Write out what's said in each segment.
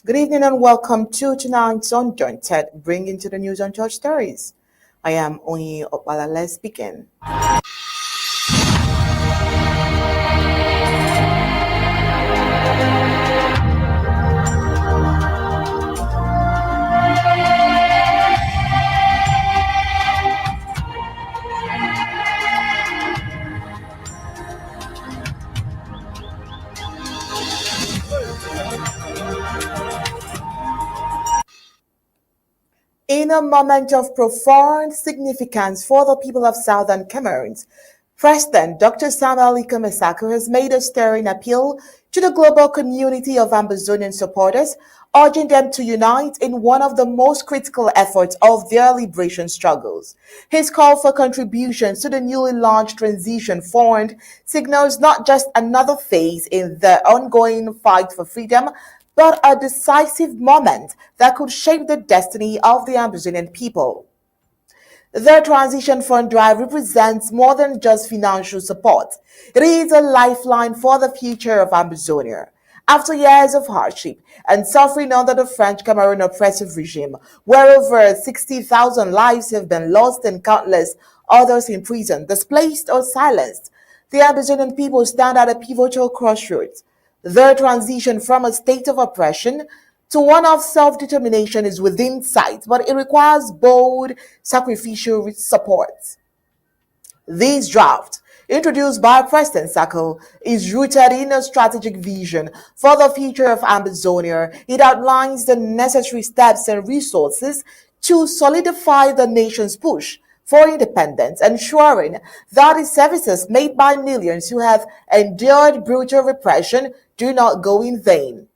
Good evening and welcome to tonight's Undaunted, bringing to the news on church stories. I am Oyi Opala. Let's begin. In a moment of profound significance for the people of Southern Cameroon, President Dr. Samuel Sako has made a stirring appeal to the global community of Ambazonian supporters, urging them to unite in one of the most critical efforts of their liberation struggles. His call for contributions to the newly launched Transition Fund signals not just another phase in the ongoing fight for freedom, but a decisive moment that could shape the destiny of the Ambazonian people. The Transition Fund Drive represents more than just financial support. It is a lifeline for the future of Ambazonia. After years of hardship and suffering under the French Cameroon oppressive regime, where over 60,000 lives have been lost and countless others imprisoned, displaced, or silenced, the Ambazonian people stand at a pivotal crossroads. Their transition from a state of oppression to one of self-determination is within sight, but it requires bold, sacrificial support. This draft, introduced by President Sako, is rooted in a strategic vision for the future of Ambazonia. It outlines the necessary steps and resources to solidify the nation's push for independence, ensuring that the services made by millions who have endured brutal repression do not go in vain.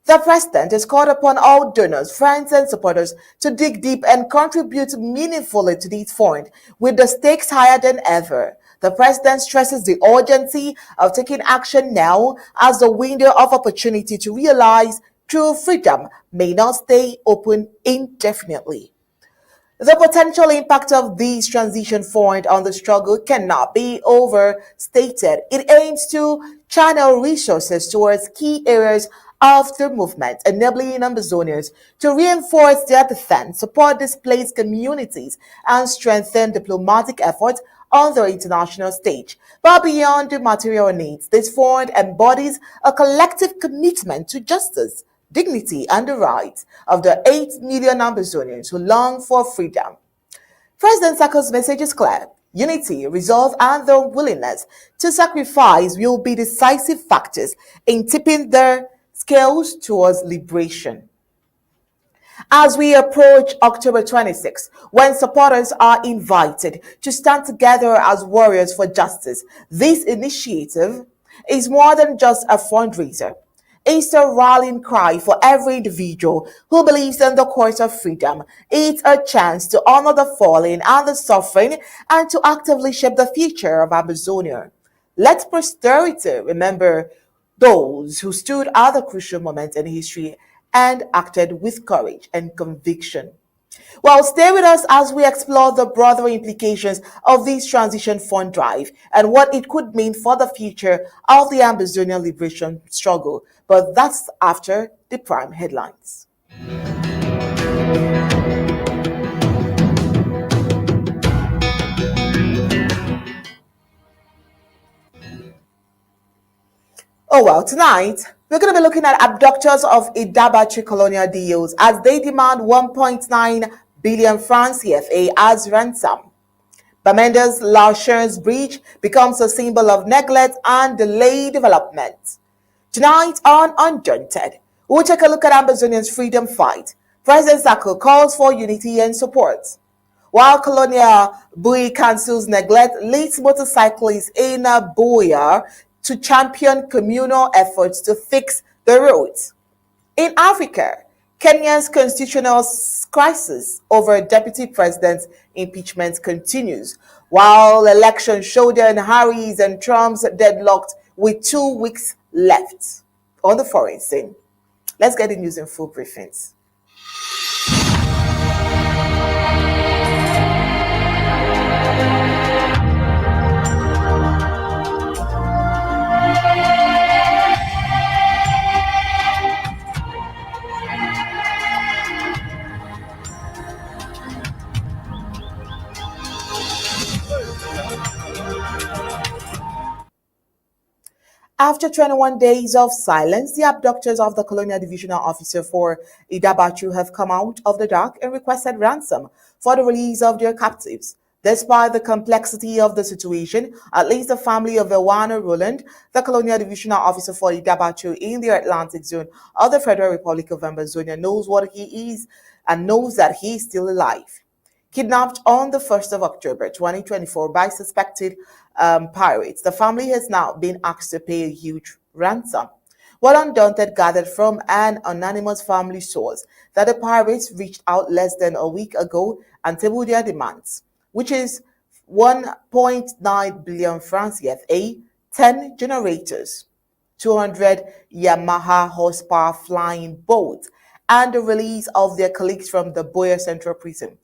The president has called upon all donors, friends, and supporters to dig deep and contribute meaningfully to this fund, with the stakes higher than ever. The president stresses the urgency of taking action now, as the window of opportunity to realize true freedom may not stay open indefinitely. The potential impact of this transition fund on the struggle cannot be overstated. It aims to channel resources towards key areas of the movement, enabling Ambazonians to reinforce their defense, support displaced communities, and strengthen diplomatic efforts on the international stage. But beyond the material needs, this fund embodies a collective commitment to justice, dignity, and the rights of the 8 million Ambazonians who long for freedom. President Sako's message is clear. Unity, resolve, and the willingness to sacrifice will be decisive factors in tipping the scales towards liberation. As we approach October 26, when supporters are invited to stand together as warriors for justice, this initiative is more than just a fundraiser. It's a rallying cry for every individual who believes in the cause of freedom. It's a chance to honor the fallen and the suffering and to actively shape the future of Amazonia. Let posterity remember those who stood at the crucial moment in history and acted with courage and conviction. Well, stay with us as we explore the broader implications of this transition fund drive and what it could mean for the future of the Ambazonian liberation struggle. But that's after the prime headlines. Oh well, tonight we're going to be looking at abductors of Idabato Colonial deals as they demand 1.9 billion francs CFA as ransom. Bamenda's Laotians breach becomes a symbol of neglect and delayed development. Tonight on Undaunted, we'll take a look at Ambazonian's freedom fight. President Sako calls for unity and support. While Colonial Bui cancels neglect, leads motorcyclists in Boya to champion communal efforts to fix the roads. In Africa, Kenya's constitutional crisis over deputy president's impeachment continues, while election showdown Harris and Trump's deadlocked with 2 weeks left on the foreign scene. Let's get the news in full briefings. After 21 days of silence, the abductors of the Colonial Divisional Officer for Idabato have come out of the dark and requested ransom for the release of their captives. Despite the complexity of the situation, at least the family of Ewana Roland, the Colonial Divisional Officer for Idabato in the Atlantic Zone of the Federal Republic of Ambazonia, knows what he is and knows that he is still alive. Kidnapped on the 1st of October 2024 by suspected pirates, the family has now been asked to pay a huge ransom. What Undaunted gathered from an anonymous family source that the pirates reached out less than a week ago and tabled their demands, which is 1.9 billion francs CFA, 10 generators, 200 Yamaha horsepower flying boats, and the release of their colleagues from the Boyer Central Prison.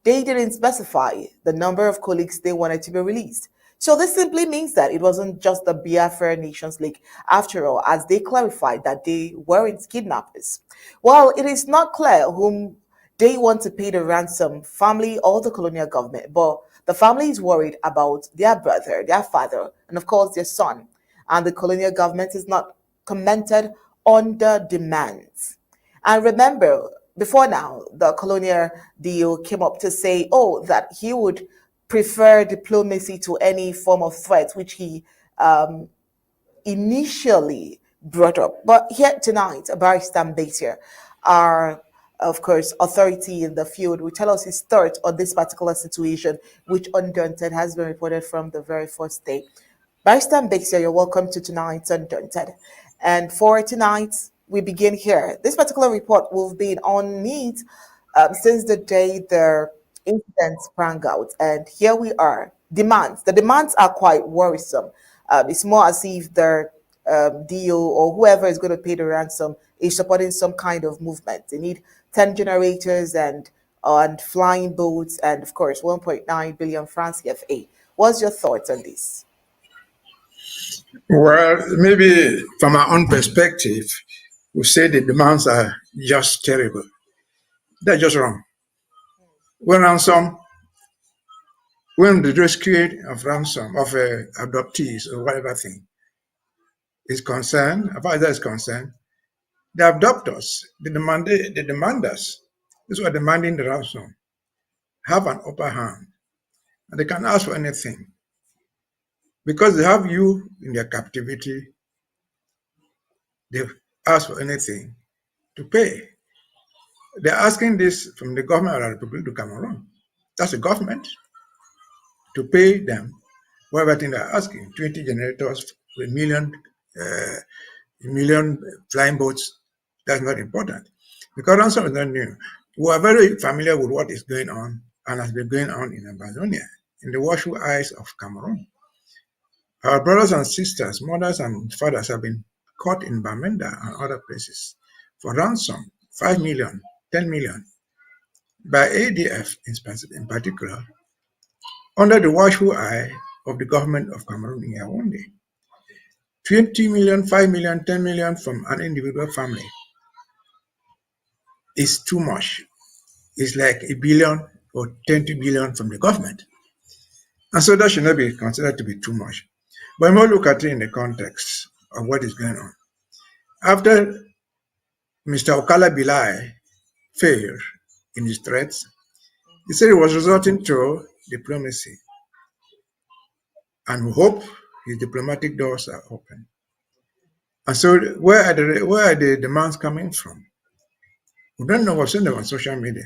They didn't specify the number of colleagues they wanted to be released. So this simply means that it wasn't just the Biafra Nations League, after all, as they clarified that they weren't kidnappers. Well, it is not clear whom they want to pay the ransom, family or the colonial government, but the family is worried about their brother, their father, and of course their son. And the colonial government has not commented on the demands. And remember, before now, the colonial deal came up to say, oh, that he would prefer diplomacy to any form of threat, which he initially brought up. But here tonight, Barrister Mbeseha, our, of course, authority in the field, will tell us his thoughts on this particular situation, which Undaunted has been reported from the very first day. Barrister Mbeseha, you're welcome to tonight's Undaunted. And for tonight, we begin here. This particular report will be on it since the day the incident sprang out. And here we are. Demands. The demands are quite worrisome. It's more as if the DO or whoever is going to pay the ransom is supporting some kind of movement. They need 10 generators and flying boats and, of course, 1.9 billion francs CFA. What's your thoughts on this? Well, maybe from our own perspective, we say the demands are just terrible. They're just wrong. When ransom, when the rescue of ransom, of adoptees or whatever thing is concerned, as far as that is concerned, the abductors, the demanders, those who are demanding the ransom, have an upper hand. And they can ask for anything. Because they have you in their captivity, they ask for anything to pay. They're asking this from the government of the Republic of Cameroon. That's the government to pay them whatever thing they're asking. 20 generators, a million flying boats. That's not important. Because ransom is not new. We are very familiar with what is going on and has been going on in Ambazonia, in the watchful eyes of Cameroon. Our brothers and sisters, mothers and fathers have been caught in Bamenda and other places for ransom, 5 million, 10 million, by ADF in particular, under the watchful eye of the government of Cameroon in Yaoundé. 20 million, 5 million, 10 million from an individual family is too much. It's like a billion or 20 billion from the government. And so that should not be considered to be too much. But we look at it in the context of what is going on. After Mr. Okala Bilai failed in his threats, he said he was resorting to diplomacy. And we hope his diplomatic doors are open. And so where are the demands coming from? We don't know what's in them on social media.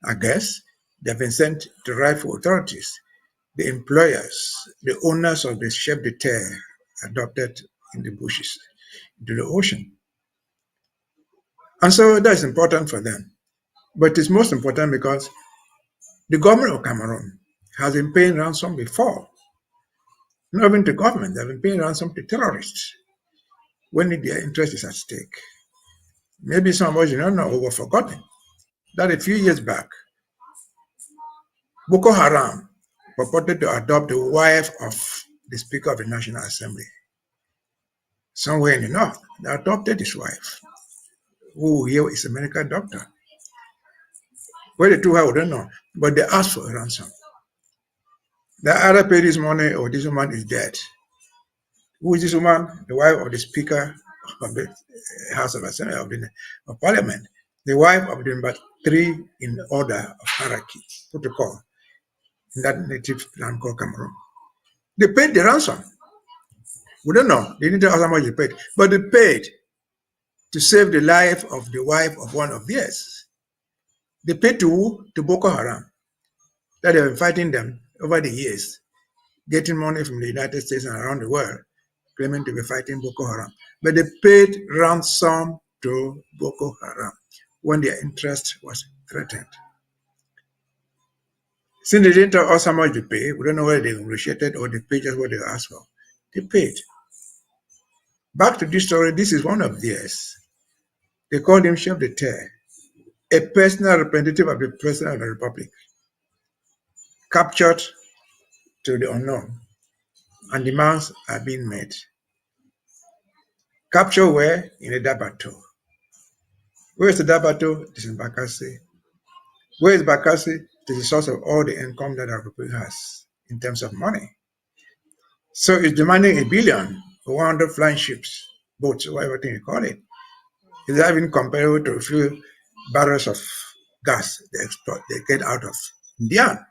I guess they've been sent to rightful authorities, the employers, the owners of the chef de terre adopted in the bushes, into the ocean. And so that's important for them. But it's most important because the government of Cameroon has been paying ransom before. Not even to government, they've been paying ransom to terrorists when their interest is at stake. Maybe some of us don't know or were forgotten that a few years back, Boko Haram purported to adopt the wife of the Speaker of the National Assembly. Somewhere in the north, they adopted his wife, who here is a medical doctor. Where they took her, we don't know, but they asked for a ransom. They either pay this money or this woman is dead. Who is this woman? The wife of the Speaker of the House of Assembly of Parliament, the wife of the number 3 in order of hierarchy protocol in that native land called Cameroon. They paid the ransom. We don't know. They didn't tell us how much they paid, but they paid to save the life of the wife of one of theirs. They paid to Boko Haram, that they have been fighting them over the years, getting money from the United States and around the world, claiming to be fighting Boko Haram. But they paid ransom to Boko Haram when their interest was threatened. Since they didn't tell us how much they paid, we don't know whether they negotiated or they paid just what they asked for. They paid. Back to this story, this is one of theirs. They called him Chef de Terre, a personal representative of the President of the Republic, captured to the unknown, and demands are being made. Capture where? In Idabato. Where is Idabato? It is in Bakassi. Where is Bakassi? It is the source of all the income that our Republic has in terms of money. So it's demanding $1 billion for 100 flying ships, boats, whatever thing you call it. It's not even comparable to a few barrels of gas they get out of India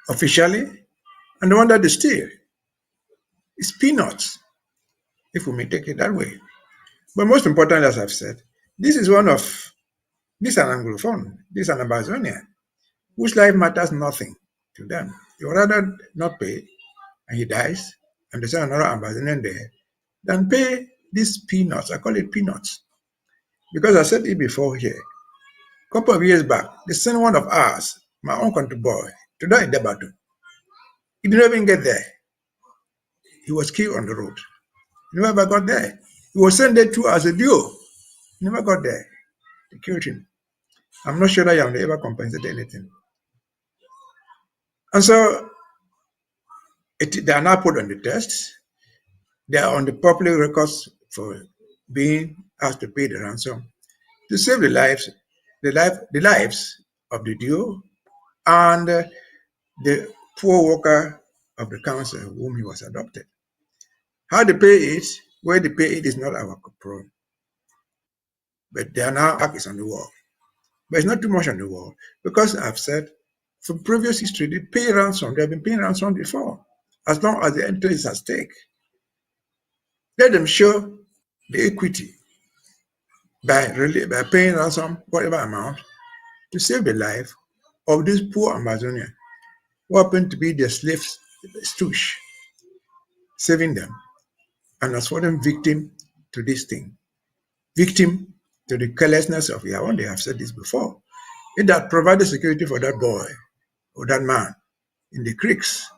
officially, and the one that they steal is peanuts, if we may take it that way. But most important, as I've said, this is an Anglophone, this is an Ambazonian, whose life matters nothing to them. They would rather not pay, and he dies, and they send another Ambazonian there, than pay these peanuts. I call it peanuts. Because I said it before here. A couple of years back, they sent one of ours, my own country boy, to die in Idabato. He didn't even get there. He was killed on the road. He never got there. He was sent there too as a duo. He never got there. They killed him. I'm not sure that Yamde ever compensated anything. And so they are now put on the test. They are on the public records for being asked to pay the ransom to save the lives of the duo and the poor worker of the council whom he was adopted. How they pay it, where they pay it is not our problem. But they are now is on the wall. But it's not too much on the wall because I've said from previous history they pay ransom. They have been paying ransom before, as long as the interest is at stake. Let them show the equity by paying ransom, whatever amount, to save the life of this poor Ambazonian who happened to be their slaves, stoosh, saving them, and as for them victim to this thing, victim to the carelessness of Yawande. I've said this before. It that provided security for that boy or that man in the creeks.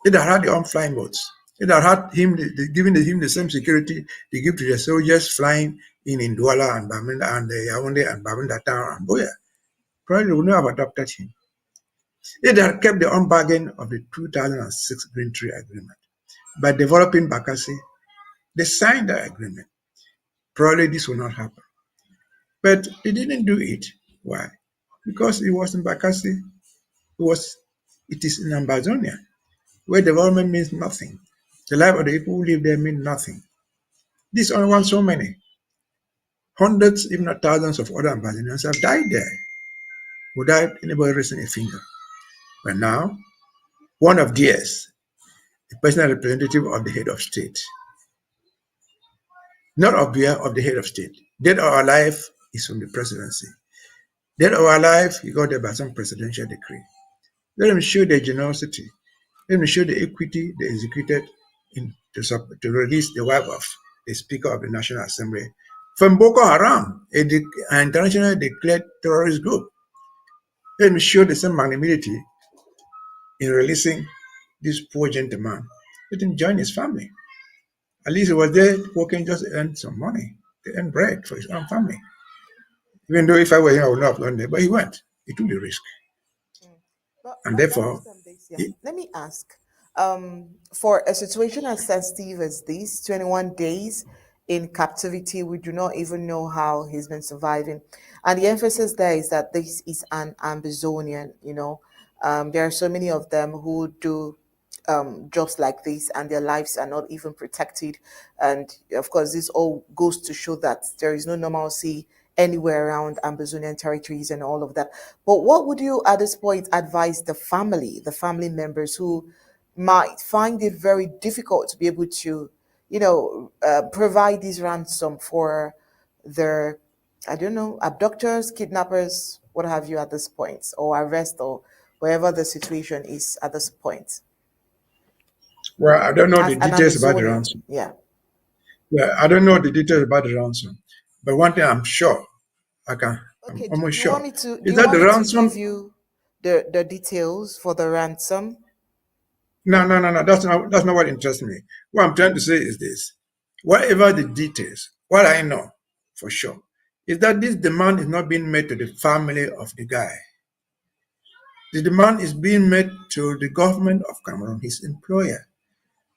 It that had their own flying boats. It that had him giving him the same security they give to the soldiers flying in Douala and Bamenda and Yaoundé and Bamenda town and Boya. Probably would not have adopted him. It had kept the own bargain of the 2006 Green Tree Agreement. By developing Bakassi, they signed that agreement. Probably this will not happen. But they didn't do it. Why? Because it was in Bakassi. It is in Ambazonia, where development means nothing. The life of the people who live there means nothing. This only one so many. Hundreds, if not thousands of other Ambazonians have died there without anybody raising a finger. But now, one of theirs, the personal representative of the head of state, not of the head of state, dead or alive, is from the presidency. Dead or alive, he got there by some presidential decree. Let them show their generosity. Let them show the equity they executed to release the wife of the Speaker of the National Assembly from Boko Haram, an internationally declared terrorist group. Let them show the same magnanimity in releasing this poor gentleman. Let him join his family. At least he was there working just to earn some money, to earn bread for his own family. Even though if I were him, I would not have gone there, but he went. He took the risk. And therefore, let me ask, for a situation as sensitive as this, 21 days in captivity, we do not even know how he's been surviving. And the emphasis there is that this is an Ambazonian, there are so many of them who do jobs like this, and their lives are not even protected. And of course, this all goes to show that there is no normalcy anywhere around Ambazonian territories and all of that. But what would you at this point advise the family members who might find it very difficult to be able to, provide this ransom for their, I don't know, abductors, kidnappers, what have you at this point, or arrest, or wherever the situation is at this point? Well, I don't know the As an details about the Amazonian, ransom. yeah. Yeah, I don't know the details about the ransom. But one thing I'm sure, I'm Okay, almost you want sure, me to do is you that want the me to give ransom. you the details for the ransom? No, no, no, no. That's not what interests me. What I'm trying to say is this: whatever the details, what I know for sure is that this demand is not being made to the family of the guy. The demand is being made to the government of Cameroon, his employer.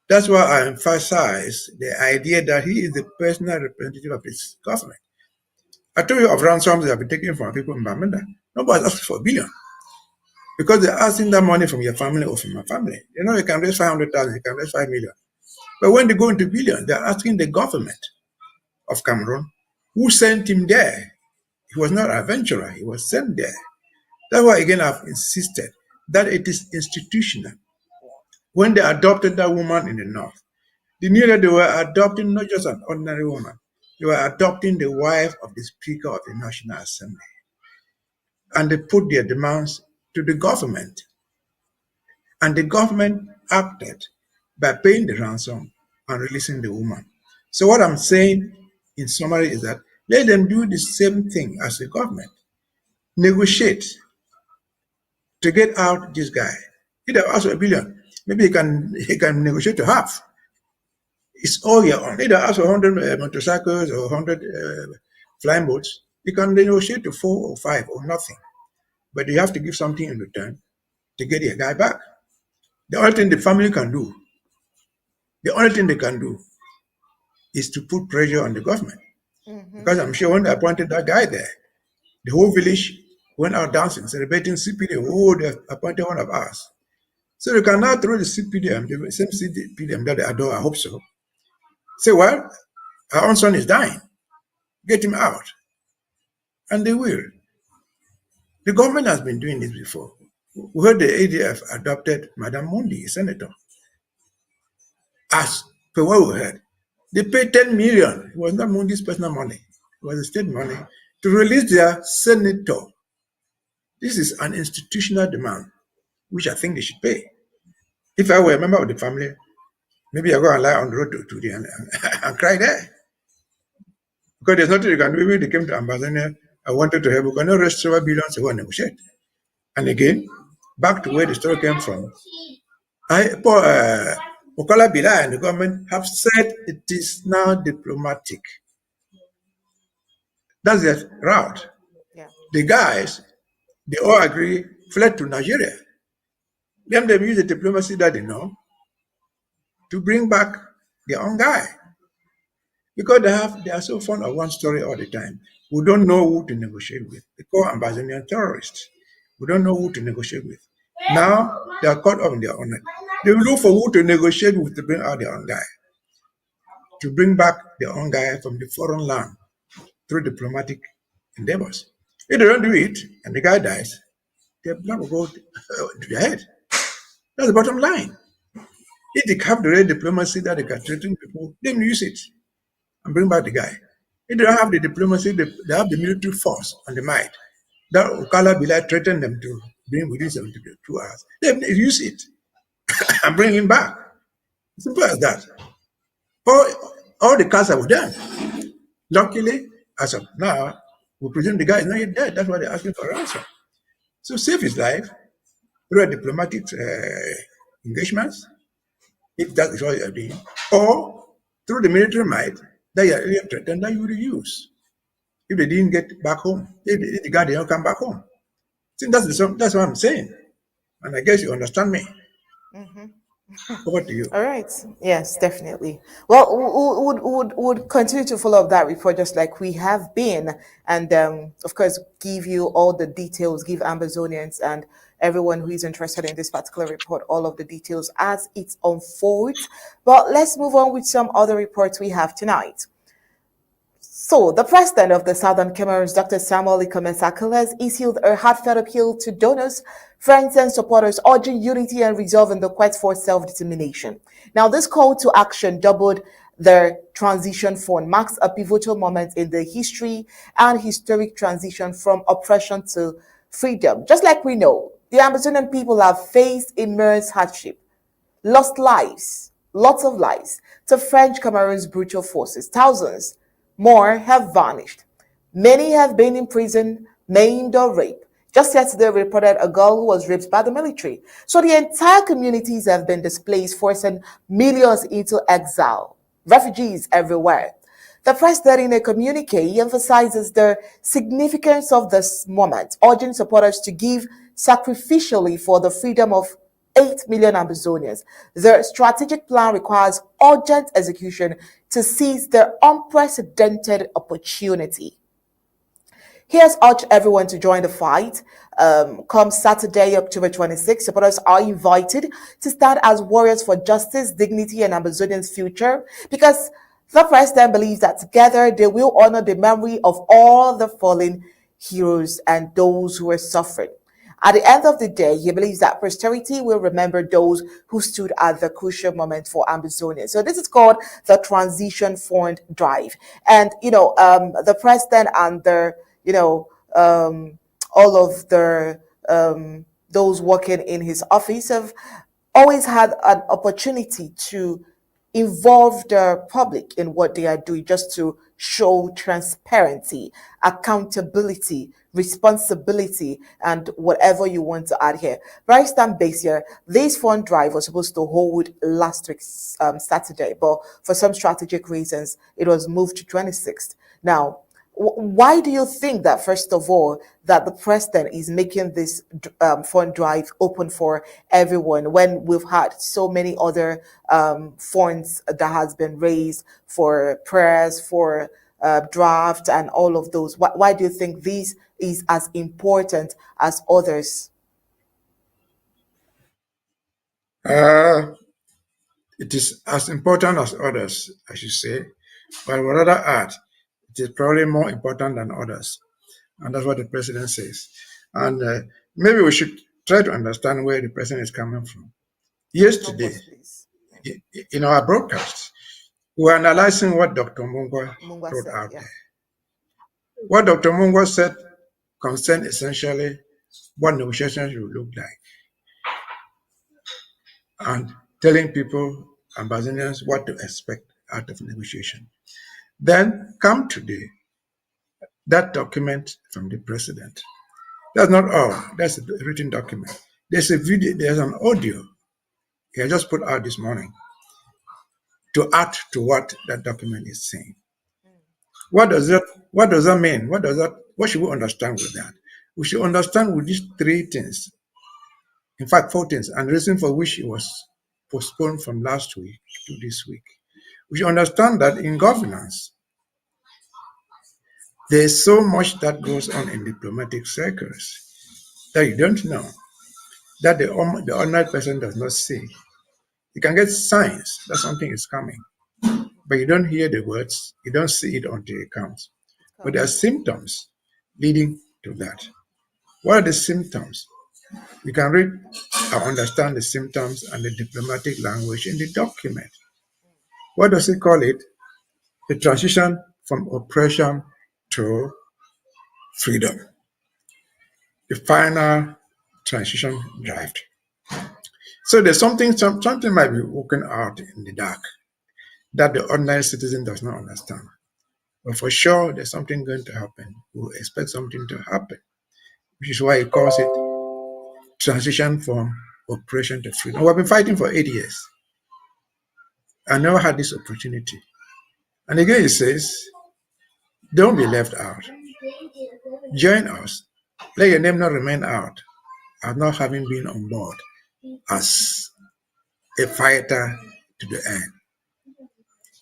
That's why I emphasize the idea that he is the personal representative of his government. I told you of ransoms that have been taken from people in Bamenda. Nobody asked for a billion because they're asking that money from your family or from my family. You know, you can raise 500,000, you can raise 5 million. But when they go into billions, they're asking the government of Cameroon who sent him there. He was not an adventurer, he was sent there. That's why, again, I've insisted that it is institutional. When they adopted that woman in the north, they knew that they were adopting not just an ordinary woman, they were adopting the wife of the Speaker of the National Assembly. And they put their demands to the government. And the government acted by paying the ransom and releasing the woman. So, what I'm saying in summary is that let them do the same thing as the government. Negotiate to get out this guy. He have asked for a billion. Maybe he can negotiate to half. It's all your own. Either ask for 100 motorcycles or 100 flying boats. You can negotiate to 4 or 5 or nothing. But you have to give something in return to get your guy back. The only thing the family can do, the only thing they can do is to put pressure on the government. Mm-hmm. Because I'm sure when they appointed that guy there, the whole village went out dancing, celebrating CPDM. Oh, they appointed one of us. So they can now throw the CPDM, the same CPDM that they adore, I hope so. Say, well, our own son is dying. Get him out. And they will. The government has been doing this before. We heard the ADF adopted Madame Mundi, a senator. As per what we heard, they paid 10 million. It was not Mundi's personal money. It was the state money to release their senator. This is an institutional demand, which I think they should pay. If I were a member of the family, maybe I go and lie on the road to the and cry there. Because there's nothing you can do. When they came to Ambazonian, I wanted to help. We cannot raise several billions to go and negotiate. And again, back to where the story came from, Okola Bila and the government have said it is now diplomatic. That's their route. Yeah. The guys, they all agree, fled to Nigeria. Them use the diplomacy that they know to bring back their own guy. Because they are so fond of one story all the time. We don't know who to negotiate with. They call Ambazonian terrorists. We don't know who to negotiate with. Now they are caught up in their own net. They will look for who to negotiate with to bring out their own guy, to bring back their own guy from the foreign land through diplomatic endeavors. If they don't do it and the guy dies, their blood will go to their head. That's the bottom line. If they have the right diplomacy that they can threaten people, then use it and bring back the guy. If they don't have the diplomacy, they have the military force and the might. That Okala Bilai threatened them to bring within 72 hours. They use it and bring him back. Simple as that. All the cards are with them. Luckily, as of now, we presume the guy is not yet dead. That's why they're asking for ransom. So save his life through diplomatic engagements, if that is what you're doing, or through the military might that you're really threatened that you will use. If they didn't get back home, if the guy didn't come back home. See, that's what I'm saying. And I guess you understand me. Mm-hmm. Over to you. All right. Yes, definitely. Well, would continue to follow up that report just like we have been, and of course, give you all the details, give Ambazonians and everyone who is interested in this particular report all of the details as it unfolds. But let's move on with some other reports we have tonight. So, the president of the Southern Cameroons, Dr. Samuel Ikomen has issued a heartfelt appeal to donors, friends, and supporters, urging unity and resolve in the quest for self-determination. Now, this call to action, doubled the transition fund, marks a pivotal moment in the history and historic transition from oppression to freedom. Just like we know, the Amazonian people have faced immense hardship, lost lives, lots of lives, to French Cameroon's brutal forces. Thousands more have vanished. Many have been imprisoned, maimed, or raped. Just yesterday, we reported a girl who was raped by the military. So the entire communities have been displaced, forcing millions into exile. Refugees everywhere. The president, in a communique, emphasizes the significance of this moment, urging supporters to give sacrificially for the freedom of 8 million Ambazonians. The strategic plan requires urgent execution to seize the unprecedented opportunity. He has urged everyone to join the fight. Come Saturday, October 26th, supporters are invited to stand as warriors for justice, dignity, and Ambazonians' future, because the president believes that together they will honor the memory of all the fallen heroes and those who are suffering. At the end of the day, he believes that posterity will remember those who stood at the crucial moment for Ambazonia. So this is called the Transition Fund Drive. And, the president and all of those working in his office have always had an opportunity to involve the public in what they are doing, just to show transparency, accountability, responsibility, and whatever you want to add here. Right stand base here, this fund drive was supposed to hold last week, Saturday, but for some strategic reasons, it was moved to 26th. Now, why do you think that, first of all, that the president is making this fund drive open for everyone when we've had so many other funds that has been raised for prayers, for draft, and all of those? Why do you think this is as important as others? Uh, it is as important as others, I should say, but I would rather add, it is probably more important than others. And that's what the president says. And maybe we should try to understand where the president is coming from. Help Yesterday, us, please. in our broadcast, we were analyzing what Dr. Mungwa Mungwa wrote said, out yeah. there. What Dr. Mungwa said concerned essentially what negotiations will look like and telling people, Ambazonians, what to expect out of negotiation. Then come today, that document from the president. That's not all. That's a written document. There's a video, there's an audio he had just put out this morning to add to what that document is saying. What does that mean? What should we understand with that? We should understand with these three things, in fact, four things, and the reason for which it was postponed from last week to this week. We should understand that in governance, there's so much that goes on in diplomatic circles that you don't know, that the ordinary person does not see. You can get signs that something is coming, but you don't hear the words, you don't see it until it comes. But there are symptoms leading to that. What are the symptoms? You can read or understand the symptoms and the diplomatic language in the document. What does it call it? The transition from oppression to freedom. The final transition drive. So there's something might be working out in the dark that the ordinary citizen does not understand. But for sure, there's something going to happen. We expect something to happen, which is why he calls it transition from oppression to freedom. We've been fighting for 8 years. I never had this opportunity. And again, he says, don't be left out. Join us. Let your name not remain out as not having been on board as a fighter to the end.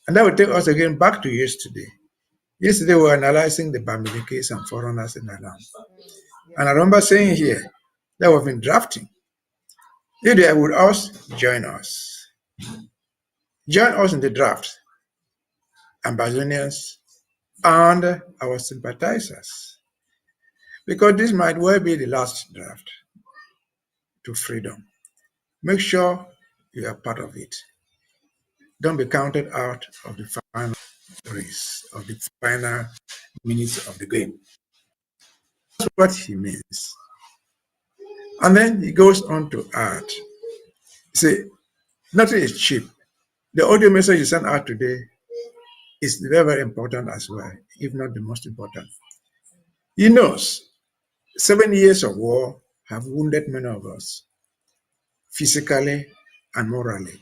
And that will take us again back to yesterday. Yesterday we were analyzing the Bamenda case and foreigners in the land. And I remember saying here that we've been drafting. If they would us, join us. Join us in the draft, Ambazonians and our sympathizers. Because this might well be the last draft to freedom. Make sure you are part of it. Don't be counted out of the final race, of the final minutes of the game. That's what he means. And then he goes on to add, say, nothing is cheap. The audio message you sent out today is very, very important as well, if not the most important. He knows 7 years of war have wounded many of us, physically and morally.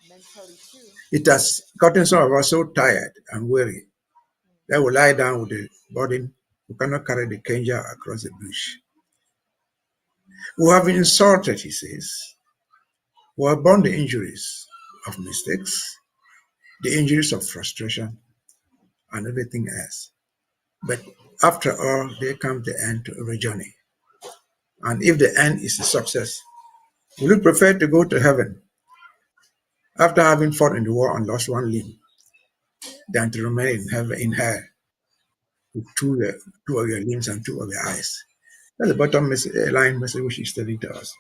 Mentally too. It has gotten some of us so tired and weary that we lie down with the burden. We cannot carry the Kenya across the bush. We have been insulted, he says. We have borne the injuries of mistakes, the injuries of frustration, and everything else. But after all, there comes the end to every journey. And if the end is a success, will you prefer to go to heaven after having fought in the war and lost one limb than to remain in heaven in hell with two of your limbs and two of your eyes? That's the bottom line message which is telling to us.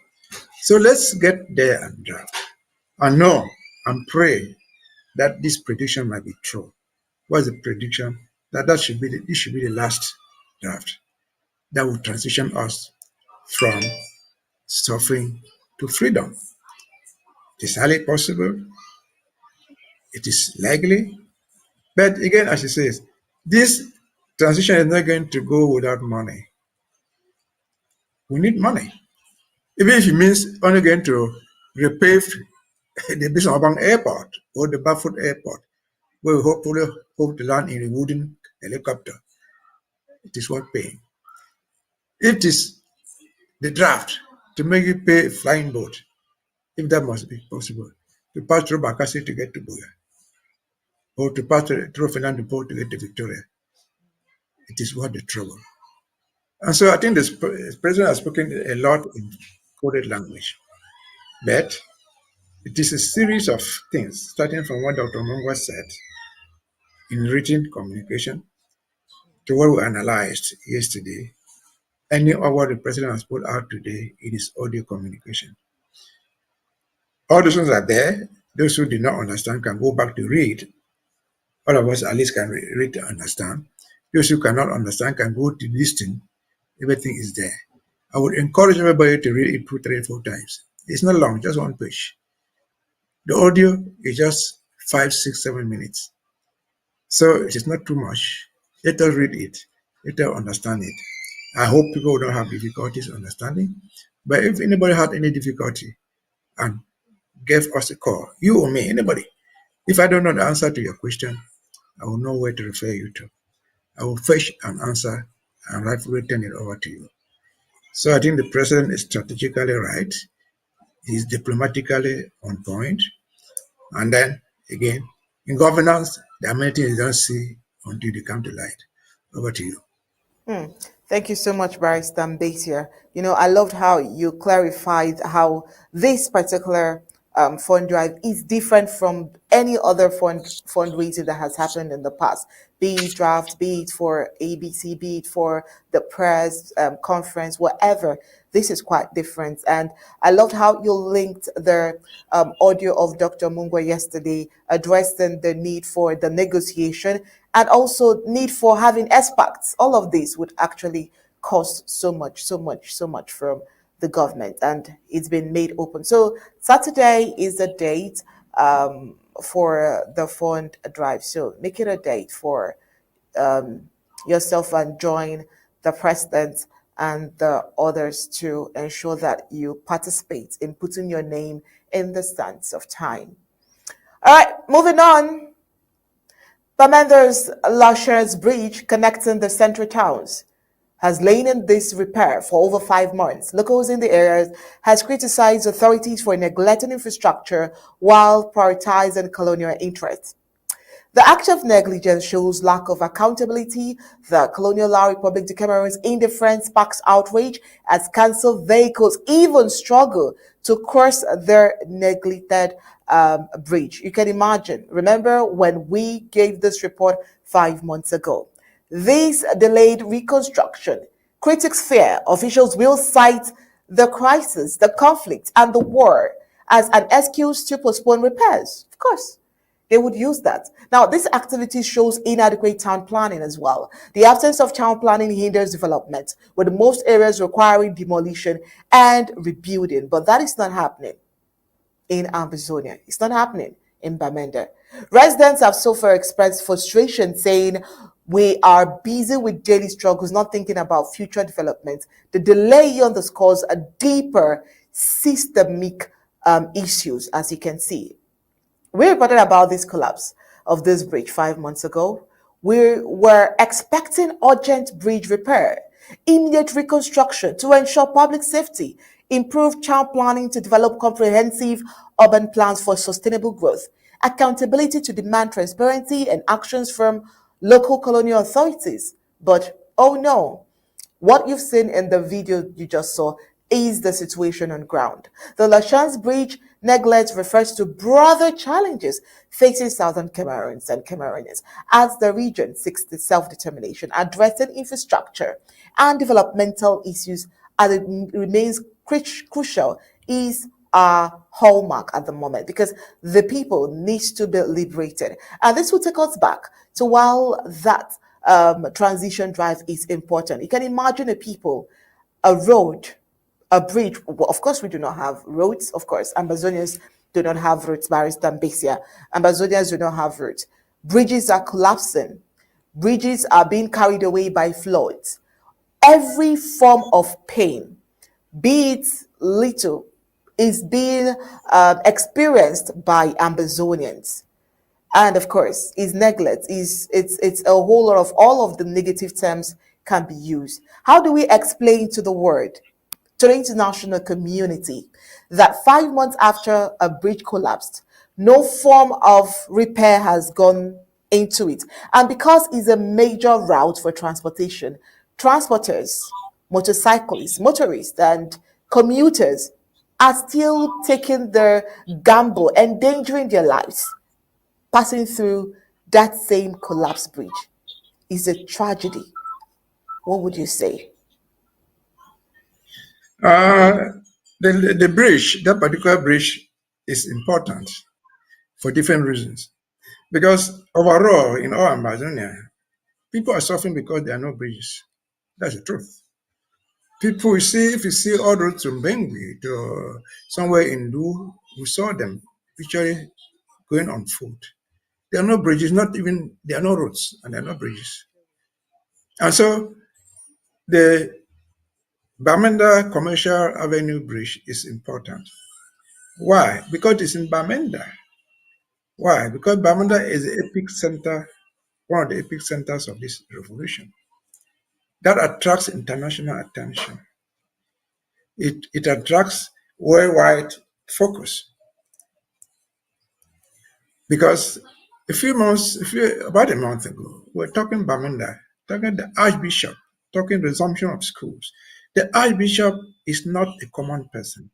So let's get there and draft. And know and pray that this prediction might be true. What's the prediction? This should be the last draft that will transition us from suffering to freedom. It is highly possible. It is likely. But again, as he says, this transition is not going to go without money. We need money. Even if it means only going to repave the Bismarck Airport or the Bafford Airport, where we hopefully hope to land in a wooden helicopter. It is worth paying. If it is the draft to make you pay a flying boat, if that must be possible, to pass through Bakassi to get to Buya, or to pass through Fernando Port to get to Victoria, it is worth the trouble. And so I think the president has spoken a lot in coded language. But it is a series of things, starting from what Dr. Mongwa said in written communication to what we analyzed yesterday. Any of what the president has put out today, it is audio communication. All those things are there. Those who did not understand can go back to read. All of us at least can read to understand. Those who cannot understand can go to listen. Everything is there. I would encourage everybody to read it 2, 3, 4 times. It's not long, just one page. The audio is just 5, 6, 7 minutes. So it is not too much. Let us read it. Let us understand it. I hope people don't have difficulties understanding. But if anybody had any difficulty and gave us a call, you or me, anybody, if I don't know the answer to your question, I will know where to refer you to. I will fetch an answer and rightfully turn it over to you. So I think the president is strategically right. He's diplomatically on point. And then, again, in governance, there are many things you don't see until they come to light. Over to you. Thank you so much, Barrister Mbeseha. I loved how you clarified how this particular fund drive is different from any other fundraising that has happened in the past, be it draft, be it for ABC, be it for the press conference, whatever. This is quite different. And I loved how you linked the audio of Dr. Mungwa yesterday, addressing the need for the negotiation and also need for having experts. All of this would actually cost so much from the government, and it's been made open. So Saturday is the date for the fund drive. So make it a date for yourself and join the president and the others to ensure that you participate in putting your name in the sands of time. All right, moving on. Bamenda's luscious bridge connecting the central towns. has lain in disrepair for over 5 months. Locals in the area has criticized authorities for neglecting infrastructure while prioritizing colonial interests. The act of negligence shows lack of accountability. The Colonial Republic de Cameroon's indifference sparks outrage as council vehicles even struggle to cross their neglected bridge. You can imagine. Remember when we gave this report 5 months ago? This delayed reconstruction. Critics fear officials will cite the crisis, the conflict, and the war as an excuse to postpone repairs. Of course, they would use that. Now, this activity shows inadequate town planning as well. The absence of town planning hinders development, with most areas requiring demolition and rebuilding. But that is not happening in Ambazonia. It's not happening in Bamenda. Residents have so far expressed frustration, saying, "We are busy with daily struggles, not thinking about future development." The delay underscores a deeper systemic issues, as you can see. We reported about this collapse of this bridge 5 months ago. We were expecting urgent bridge repair, immediate reconstruction to ensure public safety, improved town planning to develop comprehensive urban plans for sustainable growth, accountability to demand transparency and actions from local colonial authorities. But oh no, what you've seen in the video you just saw is the situation on ground. The Lachance Bridge neglect refers to broader challenges facing southern Cameroons and Cameroonians as the region seeks the self-determination, addressing infrastructure and developmental issues as it remains crucial is a hallmark at the moment because the people need to be liberated. And this will take us back to while that transition drive is important. You can imagine a people, a road, a bridge. Well, of course, we do not have roads. Of course, Ambazonians do not have roads. Barrister Mbeseha. Ambazonians do not have roads. Bridges are collapsing. Bridges are being carried away by floods. Every form of pain, be it little, is being experienced by Ambazonians. And of course, is neglect, is it's a whole lot of all of the negative terms can be used. How do we explain to the world, to the international community, that 5 months after a bridge collapsed, no form of repair has gone into it? And because it's a major route for transportation, transporters, motorcyclists, motorists, and commuters are still taking their gamble, endangering their lives, passing through that same collapsed bridge. Is a tragedy. What would you say? Uh, the bridge, that particular bridge, is important for different reasons. Because overall, in all Amazonia, people are suffering because there are no bridges. That's the truth. People, you see, if you see all the roads from Bengui to somewhere in Lu, we saw them literally going on foot. There are no bridges, not even, there are no roads, and there are no bridges. And so the Bamenda Commercial Avenue Bridge is important. Why? Because it's in Bamenda. Why? Because Bamenda is the epic center, one of the epic centers of this revolution. That attracts international attention. It attracts worldwide focus. Because about a month ago, we were talking Bamenda, talking the Archbishop, talking resumption of schools. The Archbishop is not a common person.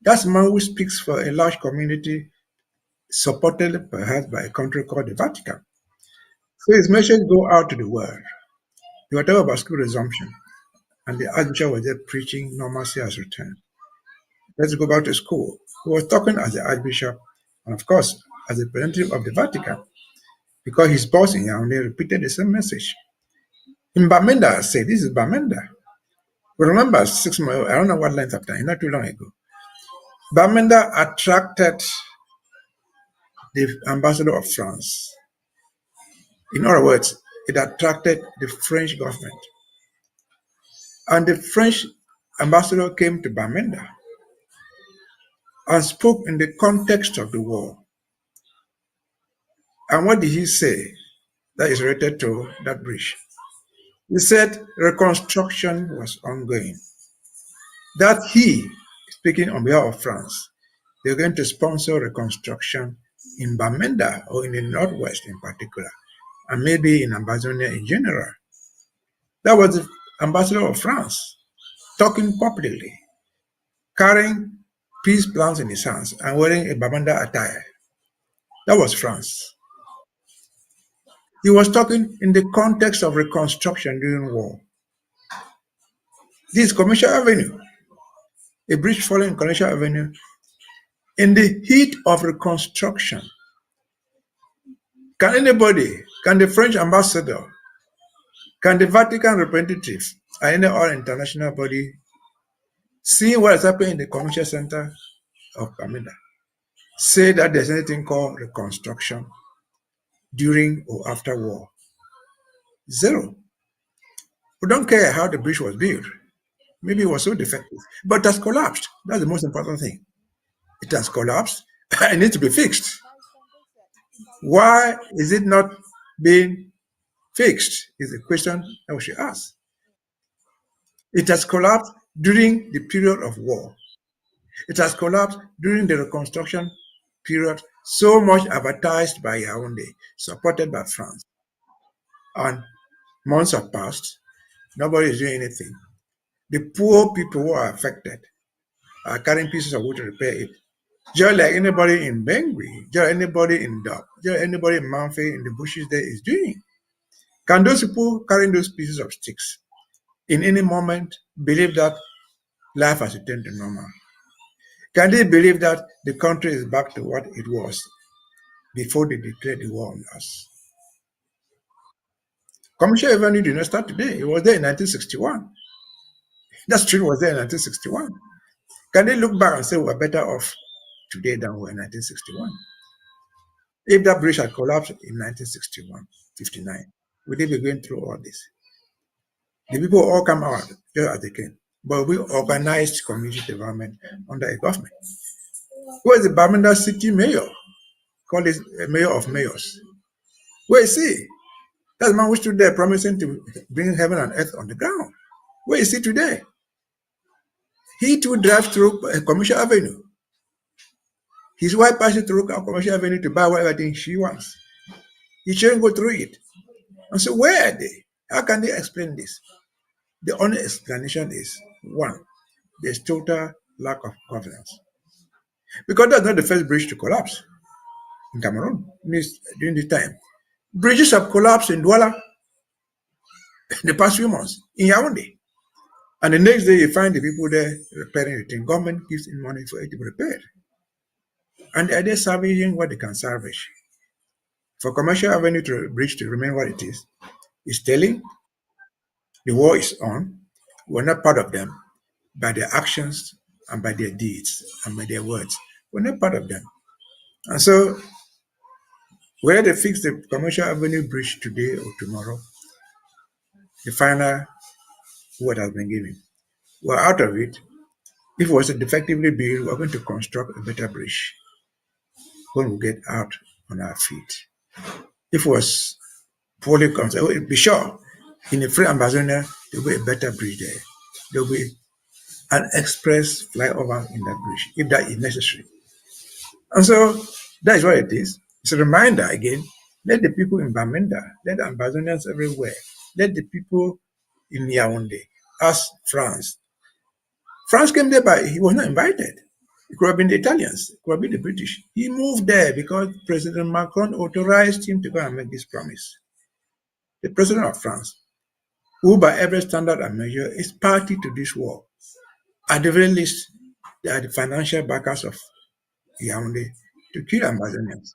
That's a man who speaks for a large community, supported perhaps by a country called the Vatican. So his message go out to the world. They were talking about school resumption, and the Archbishop was there preaching normalcy has returned. Let's go back to school. He was talking as the Archbishop, and of course, as the representative of the Vatican, because his boss in Yaoundé repeated the same message. In Bamenda, I said, this is Bamenda. We remember 6 months, I don't know what length of time, not too long ago. Bamenda attracted the ambassador of France. In other words, it attracted the French government. And the French ambassador came to Bamenda and spoke in the context of the war. And what did he say that is related to that bridge? He said reconstruction was ongoing. That he, speaking on behalf of France, they're going to sponsor reconstruction in Bamenda or in the Northwest in particular, and maybe in Ambazonia in general. That was the ambassador of France talking publicly, carrying peace plans in his hands and wearing a Bamenda attire. That was France. He was talking in the context of reconstruction during war. This Commercial Avenue, a bridge following Colonial Avenue, in the heat of reconstruction. Can anybody, can the French ambassador, can the Vatican representative, and any other international body see what is happening in the Commercial Center of Bamenda, say that there's anything called reconstruction during or after war? Zero. We don't care how the bridge was built. Maybe it was so defective, but it has collapsed. That's the most important thing. It has collapsed. It needs to be fixed. Why is it not being fixed? Is the question that we should ask. It has collapsed during the period of war. It has collapsed during the reconstruction period, so much advertised by Yaoundé, supported by France. And months have passed. Nobody is doing anything. The poor people who are affected are carrying pieces of wood to repair it. Just like anybody in Bengui, just anybody in Dub, just anybody in Manfe in the bushes there is doing. Can those people carrying those pieces of sticks in any moment believe that life has returned to normal? Can they believe that the country is back to what it was before they declared the war on us? Commercial Avenue did not start today. It was there in 1961. That street was there in 1961. Can they look back and say we're better off today than we were in 1961? If that bridge had collapsed in 1961, 59, would they be going through all this? The people all come out just as they came. But we organized community development under a government. Who is the Bamenda city mayor? Called this mayor of mayors. Where is he? That man who stood there promising to bring heaven and earth on the ground. Where is he today? He too drives through Commercial Avenue. His wife passes through Commercial Avenue to buy whatever thing she wants. He shouldn't go through it. And so where are they? How can they explain this? The only explanation is, one, there's total lack of governance. Because that's not the first bridge to collapse in Cameroon during this time. Bridges have collapsed in Douala in the past few months, in Yaoundé. And the next day you find the people there repairing the thing. Government gives them money for it to be repaired. And they are there salvaging what they can salvage. For Commercial Avenue bridge to remain what it is telling the war is on. We're not part of them by their actions and by their deeds and by their words. We're not part of them. And so whether they fix the Commercial Avenue bridge today or tomorrow, the final word has been given. We're out of it. If it was defectively built, we're going to construct a better bridge when we get out on our feet. If it was poorly constructed, be sure in the free Ambazonia, there will be a better bridge there. There will be an express flyover in that bridge, if that is necessary. And so that is what it is. It's a reminder again, let the people in Bamenda, let the Ambazonians everywhere, let the people in Yaoundé ask France. France came there, but he was not invited. It could have been the Italians, it could have been the British. He moved there because President Macron authorized him to go and make this promise. The president of France, who by every standard and measure is party to this war, at the very least, they are the financial backers of Yaoundé to kill Ambazonians.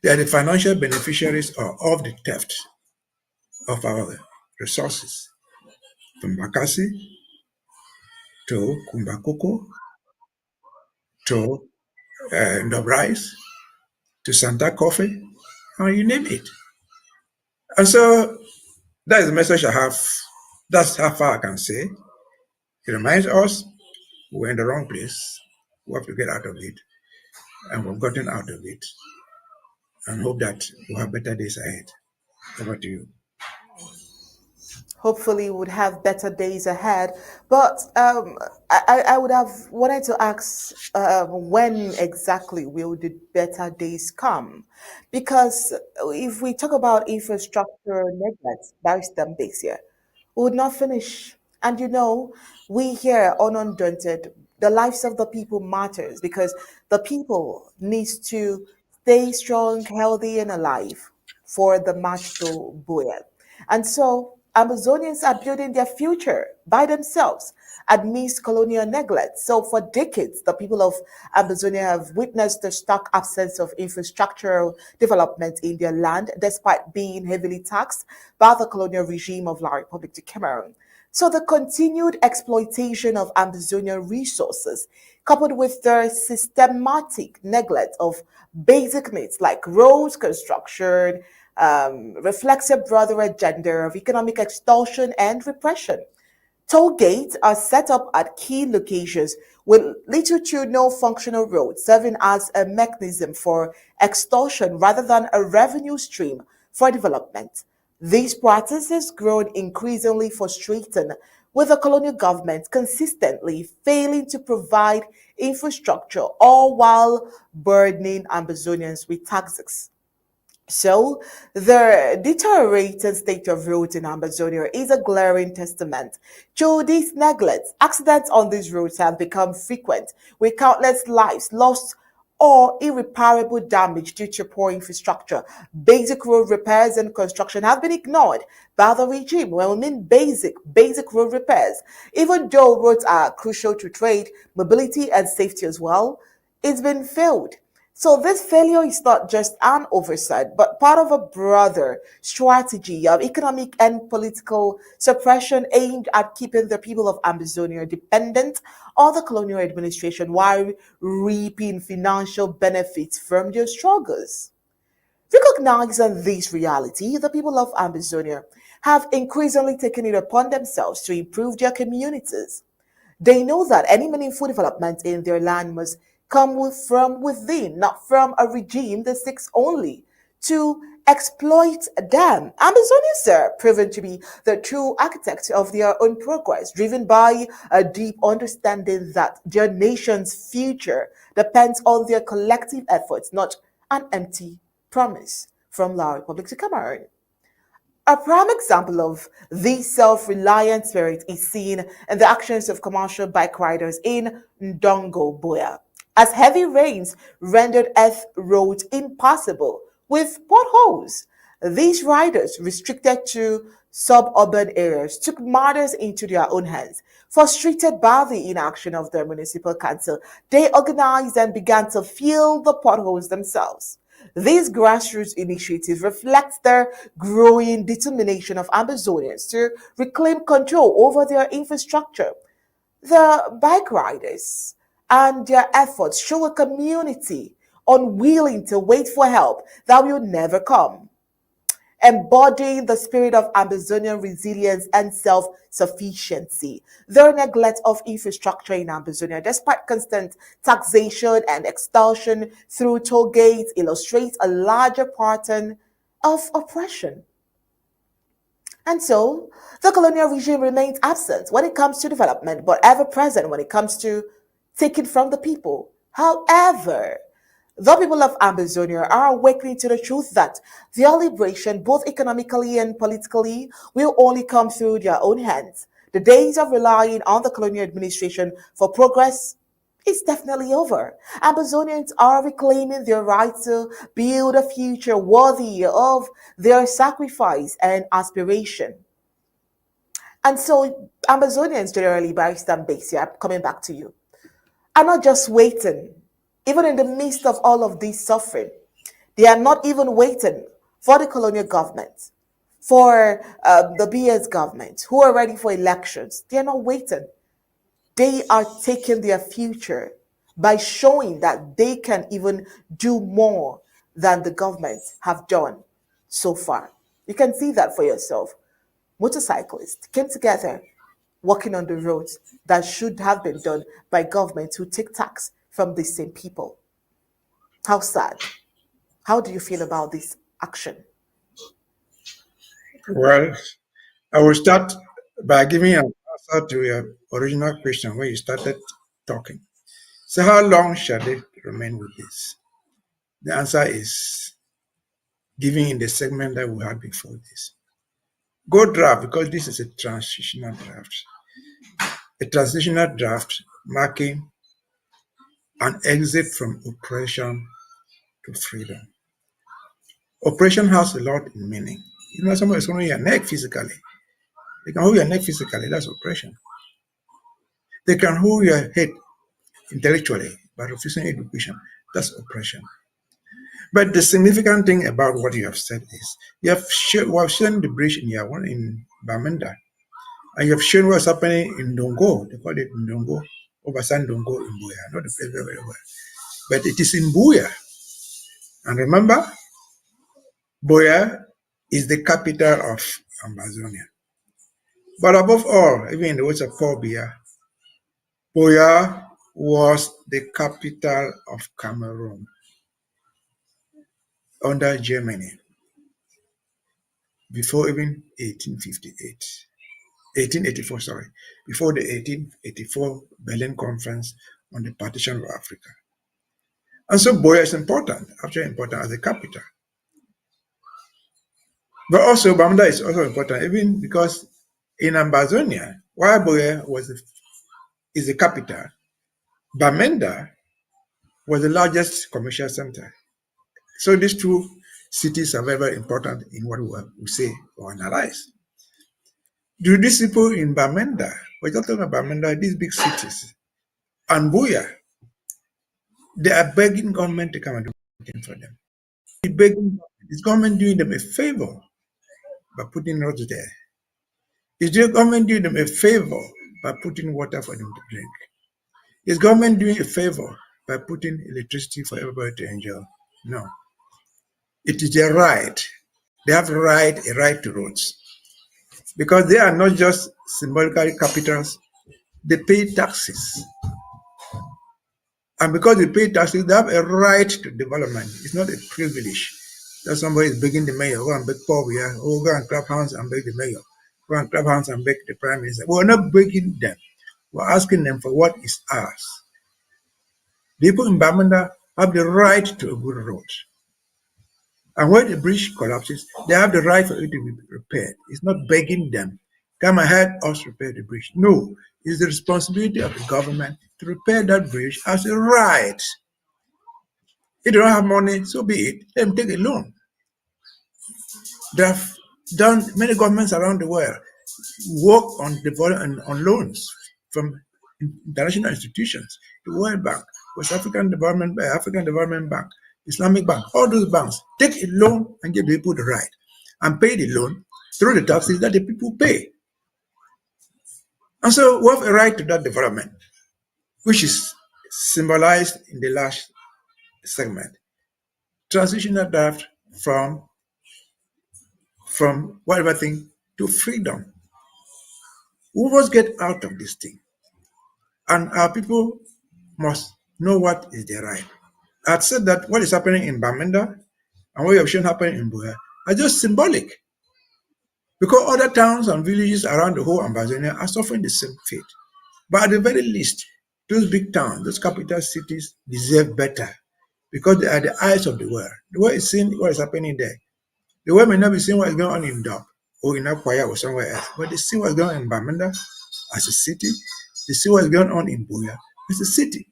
They are the financial beneficiaries of the theft of our resources, from Bakassi to Kumbakoko to Ndobrais to Santa Coffee, and you name it. And so that is the message I have. That's how far I can say. It reminds us we're in the wrong place. We have to get out of it. And we've gotten out of it. And hope that we'll have better days ahead. Over to you. hopefully would have better days ahead. But I would have wanted to ask when exactly will the better days come? Because if we talk about infrastructure neglect, Barrister Mbeseha, we would not finish. And we here on Undaunted, the lives of the people matters because the people needs to stay strong, healthy, and alive for the march to buoy. And so Amazonians are building their future by themselves amidst colonial neglect. So for decades, the people of Amazonia have witnessed the stark absence of infrastructural development in their land, despite being heavily taxed by the colonial regime of La Republic of Cameroon. So the continued exploitation of Amazonian resources, coupled with the systematic neglect of basic needs like roads construction, reflects a broader agenda of economic extortion and repression. Toll gates are set up at key locations with little to no functional roads, serving as a mechanism for extortion rather than a revenue stream for development. These practices grown increasingly frustrating, with the colonial government consistently failing to provide infrastructure, all while burdening Ambazonians with taxes. So, the deteriorated state of roads in Ambazonia is a glaring testament to this neglect. Accidents on these roads have become frequent, with countless lives lost or irreparable damage due to poor infrastructure. Basic road repairs and construction have been ignored by the regime. Well, I mean basic road repairs. Even though roads are crucial to trade, mobility, and safety as well, it's been failed. So this failure is not just an oversight, but part of a broader strategy of economic and political suppression aimed at keeping the people of Amazonia dependent on the colonial administration while reaping financial benefits from their struggles. Recognizing this reality, the people of Amazonia have increasingly taken it upon themselves to improve their communities. They know that any meaningful development in their land must from within, not from a regime that seeks only to exploit them. Amazonians are proven to be the true architects of their own progress, driven by a deep understanding that their nation's future depends on their collective efforts, not an empty promise from La Republic to Cameroon. A prime example of this self-reliant spirit is seen in the actions of commercial bike riders in Ndongo, Boya, as heavy rains rendered earth roads impassable with potholes. These riders, restricted to suburban areas, took matters into their own hands. Frustrated by the inaction of the municipal council, they organized and began to fill the potholes themselves. These grassroots initiatives reflect the growing determination of Ambazonians to reclaim control over their infrastructure. The bike riders and their efforts show a community unwilling to wait for help that will never come, embodying the spirit of Ambazonian resilience and self sufficiency. The neglect of infrastructure in Ambazonia, despite constant taxation and extortion through toll gates, illustrates a larger pattern of oppression. And so, the colonial regime remains absent when it comes to development, but ever present when it comes to taking from the people. However, the people of Amazonia are awakening to the truth that their liberation, both economically and politically, will only come through their own hands. The days of relying on the colonial administration for progress is definitely over. Amazonians are reclaiming their right to build a future worthy of their sacrifice and aspiration. And so, Amazonians generally, Barrister Mbeseha, coming back to you, are not just waiting, even in the midst of all of this suffering. They are not even waiting for the colonial government, for the BS government, who are ready for elections. They are not waiting. They are taking their future by showing that they can even do more than the government have done so far. You can see that for yourself. Motorcyclists came together walking on the roads that should have been done by governments who take tax from the same people. How sad. How do you feel about this action? Well, I will start by giving an answer to your original question when you started talking. So, how long shall they remain with this? The answer is given in the segment that we had before this. Go draft, because this is a transitional draft. A transitional draft marking an exit from oppression to freedom. Oppression has a lot in meaning. You know, somebody is holding your neck physically. They can hold your neck physically, that's oppression. They can hold your head intellectually by refusing education, that's oppression. But the significant thing about what you have said is we have shown the bridge in Bamenda, and you have shown what's happening in Dongo. They call it Dongo, Obasan Dongo in Buya. Not the place very well. But it is in Buya. And remember, Buya is the capital of Ambazonian. But above all, even in the words of Paul Biya, Buya was the capital of Cameroon under Germany before even 1884, sorry, before the 1884 Berlin Conference on the partition of Africa. And so Buya is important, actually important as a capital. But also Bamenda is also important, even because in Ambazonia, while Buya is the capital, Bamenda was the largest commercial center. So these two cities are very, very important in what we say or analyze. Do these people in Bamenda, we're talking about Bamenda, these big cities, and Buya, they are begging government to come and do something for them. Is government doing them a favor by putting roads there? Is the government doing them a favor by putting water for them to drink? Is government doing a favor by putting electricity for everybody to enjoy? No. It is their right. They have a right to roads. Because they are not just symbolically capitals, they pay taxes. And because they pay taxes, they have a right to development. It's not a privilege that somebody is begging the mayor, go and beg Paul here, go and clap hands and beg the mayor, go and clap hands and beg the prime minister. We're not begging them. We're asking them for what is ours. The people in Bamenda have the right to a good road. And when the bridge collapses, they have the right for it to be repaired. It's not begging them, come and help us repair the bridge. No, it's the responsibility of the government to repair that bridge as a right. If they don't have money, so be it. Let them take a loan. They have done, many governments around the world work on loans from international institutions, the World Bank, West African Development Bank, Islamic Bank, all those banks take a loan and give the people the right and pay the loan through the taxes that the people pay. And so we have a right to that development, which is symbolized in the last segment. Transitional draft from whatever thing to freedom. We must get out of this thing. And our people must know what is their right. I had said that what is happening in Bamenda and what you have shown happening in Buya are just symbolic. Because other towns and villages around the whole Ambazonia are suffering the same fate. But at the very least, those big towns, those capital cities deserve better because they are the eyes of the world. The world is seeing what is happening there. The world may not be seeing what is going on in Dub or in Akwaya or somewhere else, but they see what's going on in Bamenda as a city. They see what's going on in Buya as a city.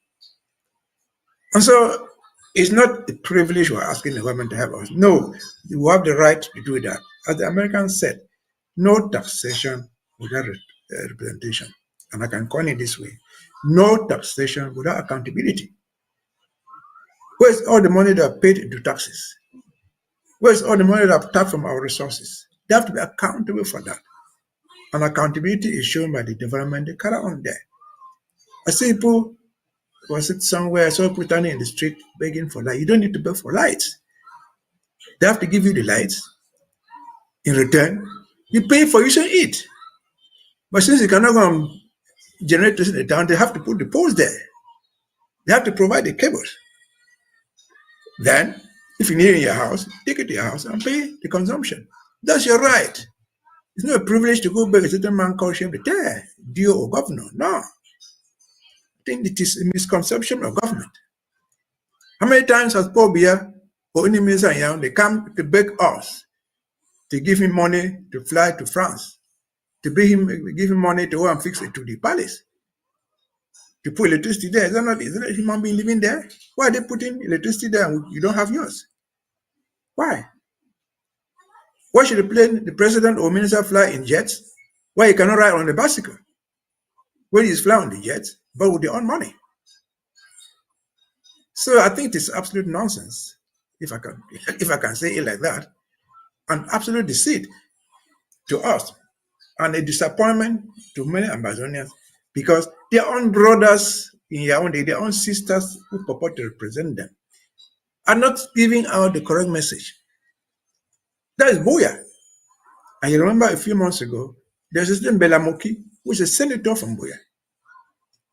And so it's not a privilege we're asking the government to help us. No, you have the right to do that. As the Americans said, no taxation without representation. And I can coin it this way. No taxation without accountability. Where's all the money that are paid into taxes? Where's all the money that are tapped from our resources? They have to be accountable for that. And accountability is shown by the development they carry on there. I see people was it somewhere, I saw people standing in the street begging for light. You don't need to beg for lights. They have to give you the lights. In return, you pay for using it. But since you cannot go and generate this in the town, they have to put the poles there. They have to provide the cables. Then, if you need it in your house, take it to your house and pay the consumption. That's your right. It's not a privilege to go beg a certain man called Chef d'Etat, DO or governor. No. I think it is a misconception of government. How many times has Paul Biya or any minister they come to beg us to give him money to fly to France, to give him money to go and fix it to the palace, to put electricity there? Is that a human being living there? Why are they putting electricity there and you don't have yours? Why? Why should the president or minister fly in jets? Why he cannot ride on the bicycle? When he's flying on the jets, but with their own money. So I think it's absolute nonsense, if I can say it like that, and absolute deceit to us, and a disappointment to many Ambazonians, because their own brothers in Yaoundé, their own sisters who purport to represent them, are not giving out the correct message. That is Boya. And you remember a few months ago, there's this Mbelamoki, who is a senator from Boya.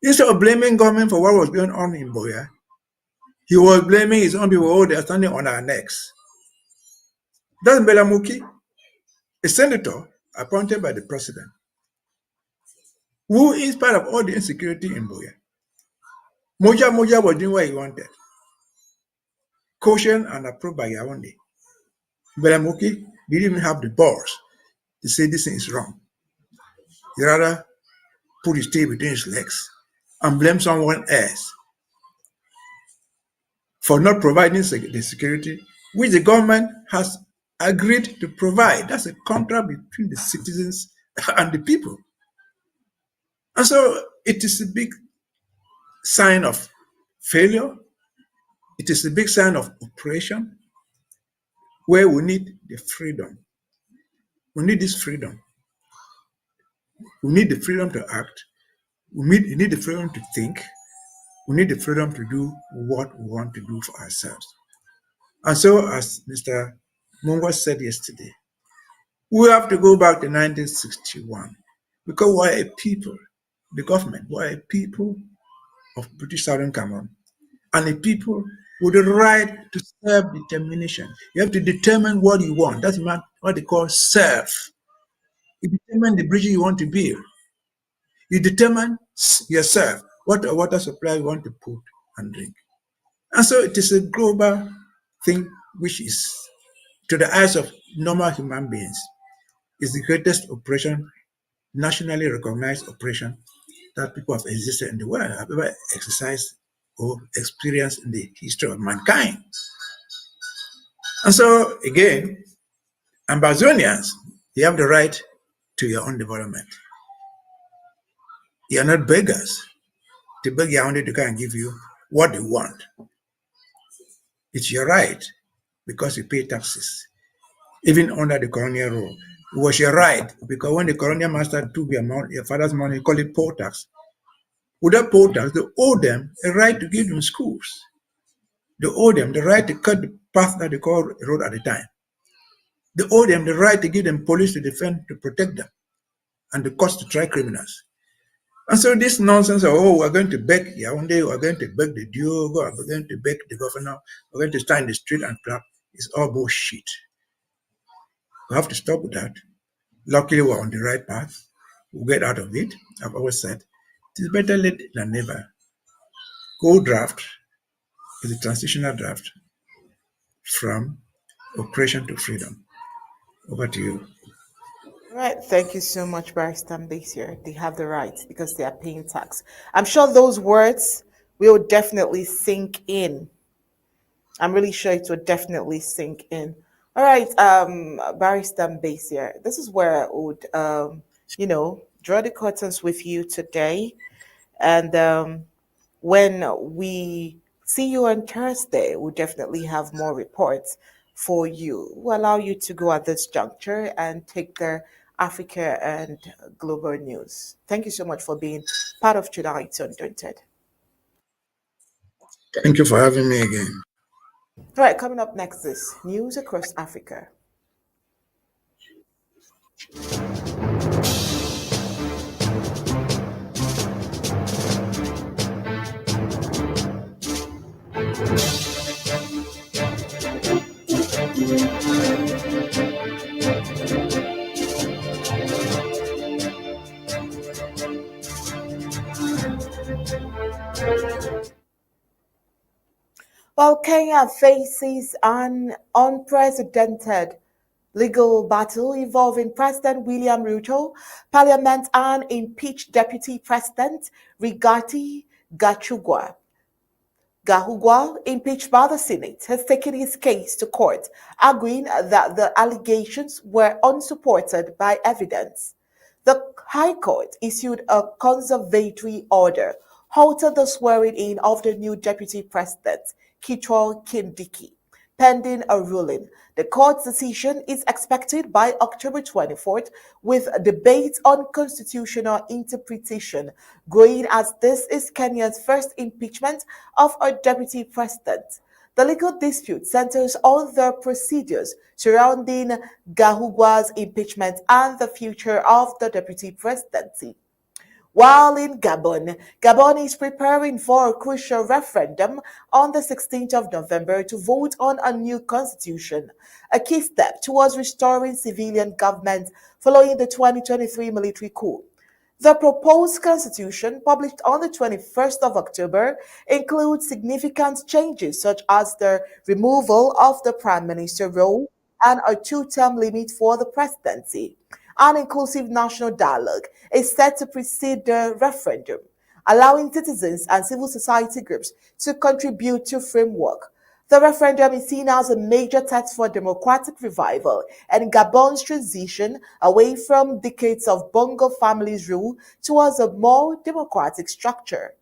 Instead of blaming government for what was going on in Boya, he was blaming his own people. Oh, they are standing on our necks. That's Mbelamoki, a senator appointed by the president, who, in spite of all the insecurity in Boya, Moja was doing what he wanted, cautioned and approved by Yaoundé. Mbelamoki didn't even have the balls to say this thing is wrong. He rather put his tail between his legs and blame someone else for not providing the security which the government has agreed to provide. That's a contract between the citizens and the people. And so it is a big sign of failure. It is a big sign of oppression, where we need the freedom. We need this freedom. We need the freedom to act. We need the freedom to think. We need the freedom to do what we want to do for ourselves. And so, as Mr. Mungo said yesterday, we have to go back to 1961, because we're a people, the government, we're a people of British Southern Cameroon, and a people with the right to self-determination. You have to determine what you want. That's what they call self. You determine the bridge you want to build. You determine yourself, what water supply you want to put and drink. And so it is a global thing, which is, to the eyes of normal human beings, is the greatest operation, nationally recognized operation, that people have existed in the world, have ever exercised or experienced in the history of mankind. And so, again, Ambazonians, you have the right to your own development. You are not beggars to beg Yaoundé to come and give you what they want. It's your right, because you pay taxes. Even under the colonial rule, it was your right, because when the colonial master took your father's money, he called it poll tax. With that poll tax, they owe them a right to give them schools. They owe them the right to cut the path that they call a road at a time. They owe them the right to give them police to defend, to protect them, and the cost to try criminals. And so this nonsense of, oh, we're going to beg Yaoundé, we're going to beg the Diogo, we're going to beg the governor, we're going to stand in the street and clap, is all bullshit. We have to stop with that. Luckily, we're on the right path. We'll get out of it. I've always said, it is better late than never. Gold draft is a transitional draft from oppression to freedom. Over to you. All right, thank you so much, Barrister Mbeseha. They have the right because they are paying tax. I'm sure those words will definitely sink in. I'm really sure it will definitely sink in. All right, Barrister Mbeseha, this is where I would, draw the curtains with you today. And when we see you on Thursday, we'll definitely have more reports for you. We'll allow you to go at this juncture and take the Africa and global news. Thank you so much for being part of tonight's Undaunted. Thank you for having me again. All right, coming up next is News Across Africa. While Kenya faces an unprecedented legal battle involving President William Ruto, Parliament, and impeached Deputy President Rigathi Gachagua. Gahugwa, impeached by the Senate, has taken his case to court, arguing that the allegations were unsupported by evidence. The High Court issued a conservatory order, halted the swearing in of the new Deputy President, Kitwal Kindiki, pending a ruling. The court's decision is expected by October 24th, with debate on constitutional interpretation growing as this is Kenya's first impeachment of a deputy president. The legal dispute centers on the procedures surrounding Gahugwa's impeachment and the future of the deputy presidency. While in Gabon, Gabon is preparing for a crucial referendum on the 16th of November to vote on a new constitution, a key step towards restoring civilian government following the 2023 military coup. The proposed constitution, published on the 21st of October, includes significant changes such as the removal of the prime minister role and a two-term limit for the presidency. An inclusive national dialogue is set to precede the referendum, allowing citizens and civil society groups to contribute to framework. The referendum is seen as a major test for democratic revival and Gabon's transition away from decades of Bongo families' rule towards a more democratic structure.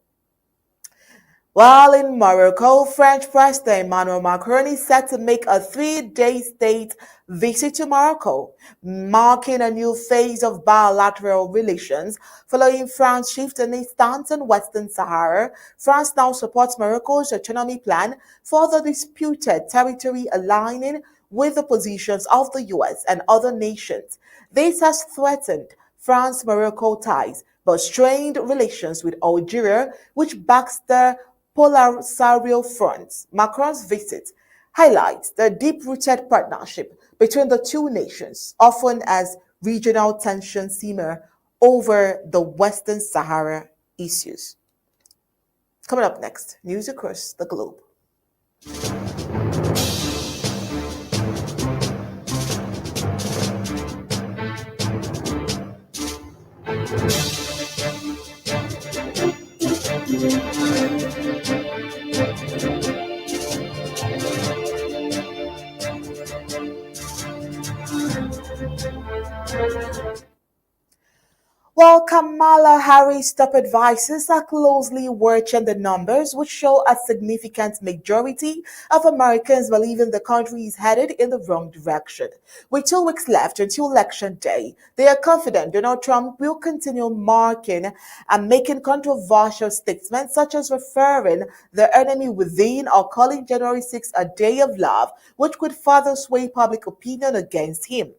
While in Morocco, French President Emmanuel Macron is set to make a 3-day state visit to Morocco, marking a new phase of bilateral relations. Following France's shift in its stance on Western Sahara, France now supports Morocco's autonomy plan for the disputed territory, aligning with the positions of the US and other nations. This has threatened France-Morocco ties, but strained relations with Algeria, which backs the Polisario Front. Macron's visit highlights the deep-rooted partnership between the two nations, often as regional tensions simmer over the Western Sahara issues. Coming up next, news across the globe. While Kamala Harris' top advisors are closely watching the numbers, which show a significant majority of Americans believing the country is headed in the wrong direction. With 2 weeks left until Election Day, they are confident Donald Trump will continue marking and making controversial statements such as referring the enemy within or calling January 6th a day of love, which could further sway public opinion against him.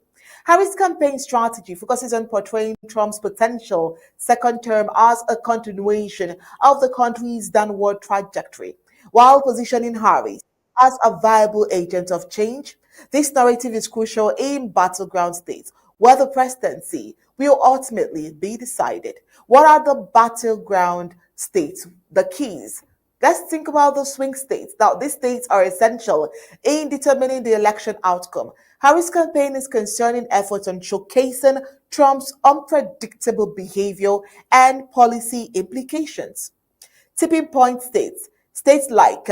Harris' campaign strategy focuses on portraying Trump's potential second term as a continuation of the country's downward trajectory, while positioning Harris as a viable agent of change. This narrative is crucial in battleground states where the presidency will ultimately be decided. What are the battleground states? The keys. Let's think about the swing states. Now, these states are essential in determining the election outcome. Harris' campaign is concerning efforts on showcasing Trump's unpredictable behavior and policy implications. Tipping point states, states like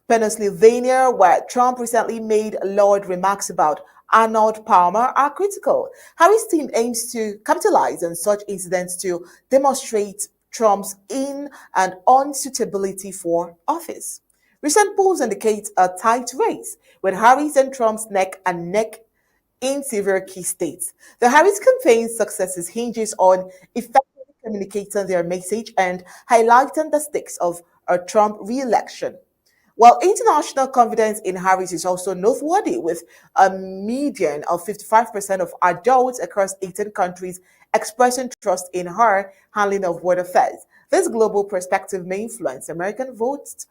Pennsylvania, where Trump recently made loud remarks about Arnold Palmer, are critical. Harris' team aims to capitalize on such incidents to demonstrate Trump's in and unsuitability for office. Recent polls indicate a tight race, with Harris and Trump's neck and neck in several key states. The Harris campaign's successes hinges on effectively communicating their message and highlighting the stakes of a Trump re-election. While international confidence in Harris is also noteworthy, with a median of 55% of adults across 18 countries expressing trust in her handling of world affairs. This global perspective may influence American votes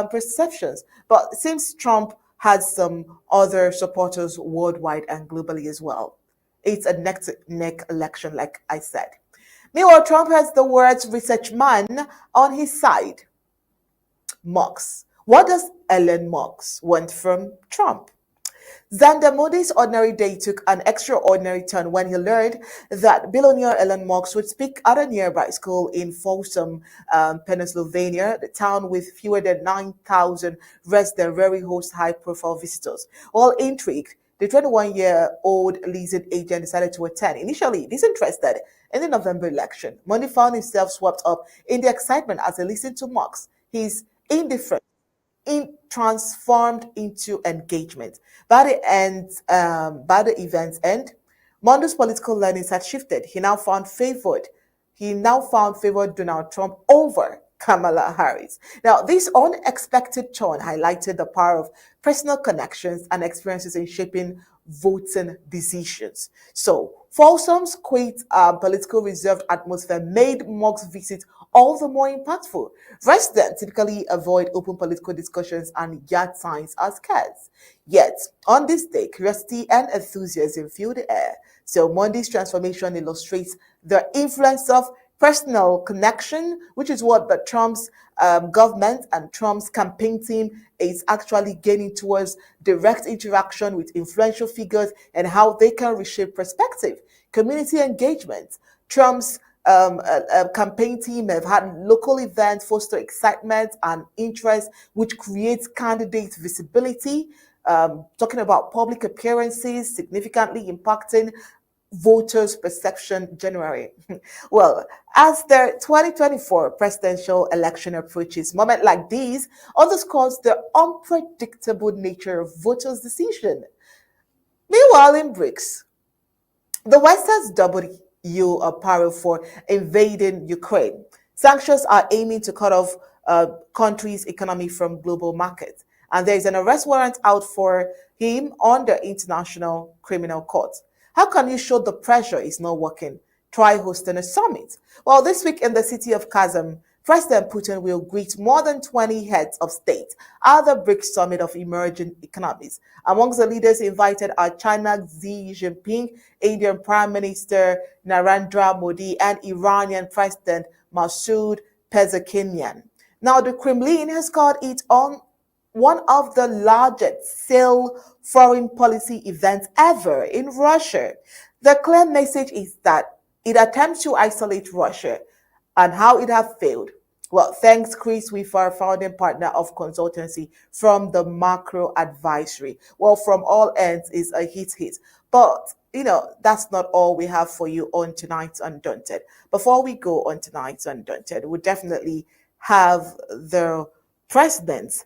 perceptions, but it seems Trump has some other supporters worldwide and globally as well. It's a neck-to-neck election, like I said. Meanwhile, Trump has the words research man on his side. Mocks. What does Elon Musk want from Trump? Xander Moody's ordinary day took an extraordinary turn when he learned that billionaire Elon Musk would speak at a nearby school in Folsom, Pennsylvania. The town with fewer than 9,000 residents rarely hosts high-profile visitors. While intrigued, the 21-year-old leasing agent decided to attend. Initially disinterested in the November election, Monday found himself swept up in the excitement as he listened to Musk. His indifference transformed into engagement. By the event's end, Mondo's political leanings had shifted. He now found favored Donald Trump over Kamala Harris. Now, this unexpected turn highlighted the power of personal connections and experiences in shaping voting decisions. So, Folsom's quaint political reserved atmosphere made Musk's visit all the more impactful. Residents typically avoid open political discussions and yard signs as scarce. Yet, on this day, curiosity and enthusiasm filled the air. So, Monday's transformation illustrates the influence of personal connection, which is what the Trump's government and Trump's campaign team is actually gaining towards direct interaction with influential figures and how they can reshape perspective. Community engagement. Trump's campaign team have had local events foster excitement and interest, which creates candidate visibility. Talking about public appearances, significantly impacting voters' perception January. Well, as the 2024 presidential election approaches, moment like these underscores the unpredictable nature of voters' decision. Meanwhile, in BRICS, the West has doubled EU apparel for invading Ukraine. Sanctions are aiming to cut off country's economy from global markets. And there is an arrest warrant out for him on the International Criminal Court. How can you show the pressure is not working? Try hosting a summit. Well, this week in the city of Kazan, President Putin will greet more than 20 heads of state at the BRICS Summit of Emerging Economies. Amongst the leaders invited are China's Xi Jinping, Indian Prime Minister Narendra Modi, and Iranian President Masoud Pezeshkian. Now, the Kremlin has called it on one of the largest sale foreign policy events ever in Russia. The clear message is that it attempts to isolate Russia and how it has failed. Well, thanks Chris Weaver, founding partner of consultancy from the Macro Advisory. Well, from all ends is a hit. But that's not all we have for you on tonight's Undaunted. Before we go on tonight's Undaunted, we definitely have the president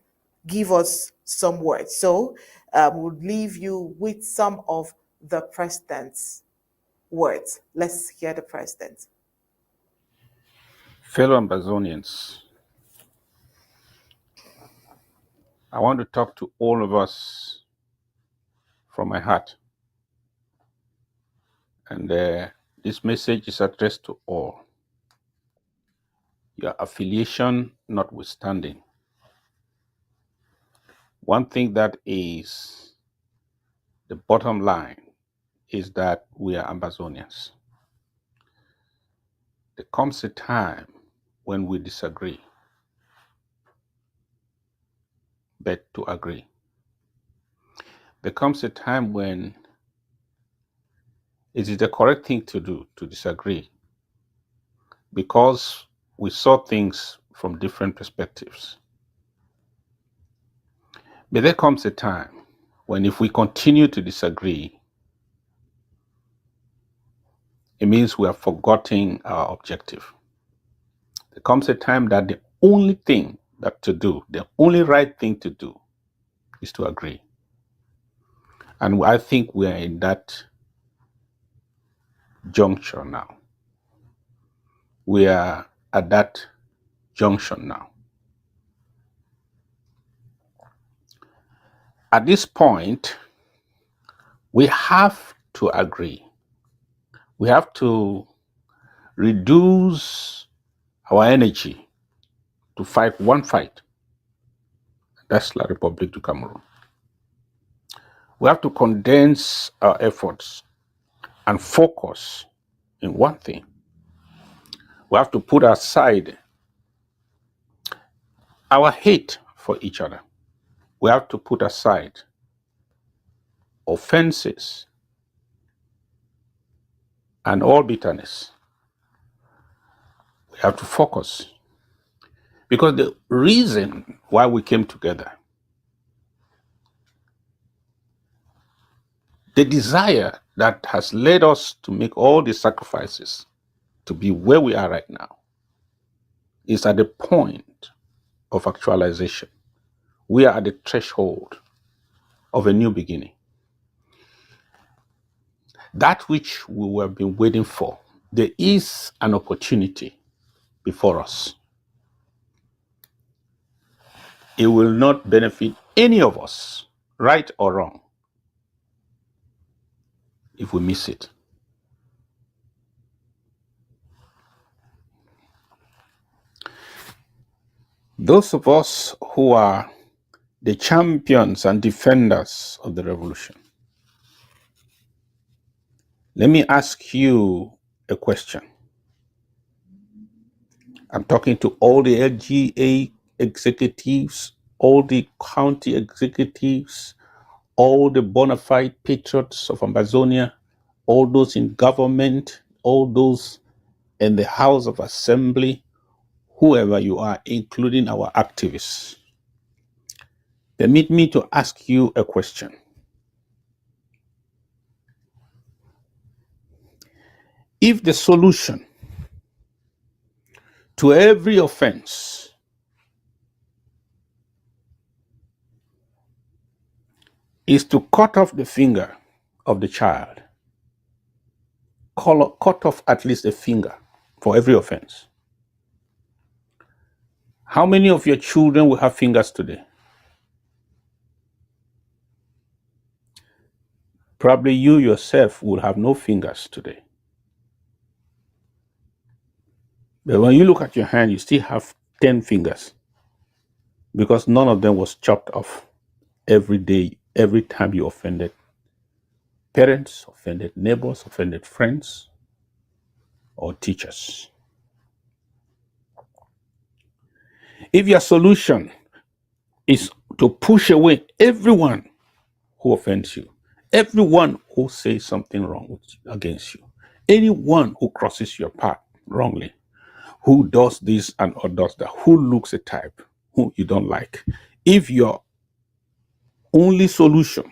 give us some words. So we'll leave you with some of the president's words. Let's hear the president. Fellow Ambazonians, I want to talk to all of us from my heart. And this message is addressed to all, your affiliation notwithstanding. One thing that is the bottom line is that we are Ambazonians. There comes a time when we disagree, but to agree. There comes a time when it is the correct thing to do to disagree because we saw things from different perspectives. But there comes a time when if we continue to disagree, it means we are forgetting our objective. There comes a time that the only thing that to do, the only right thing to do is to agree. And I think we are in that juncture now. We are at that junction now. At this point, we have to agree. We have to reduce our energy to fight one fight. That's La République du Cameroon. We have to condense our efforts and focus in one thing. We have to put aside our hate for each other. We have to put aside offenses and all bitterness. We have to focus. Because the reason why we came together, the desire that has led us to make all the sacrifices to be where we are right now, is at the point of actualization. We are at the threshold of a new beginning. That which we have been waiting for, there is an opportunity before us. It will not benefit any of us, right or wrong, if we miss it. Those of us who are the champions and defenders of the revolution, let me ask you a question. I'm talking to all the LGA executives, all the county executives, all the bona fide patriots of Ambazonia, all those in government, all those in the House of Assembly, whoever you are, including our activists. Permit me to ask you a question. If the solution to every offense is to cut off the finger of the child, cut off at least a finger for every offense, how many of your children will have fingers today? Probably you yourself will have no fingers today. But when you look at your hand, you still have 10 fingers because none of them was chopped off every day, every time you offended parents, offended neighbors, offended friends, or teachers. If your solution is to push away everyone who offends you, everyone who says something wrong against you, anyone who crosses your path wrongly, who does this and or does that, who looks a type who you don't like, if your only solution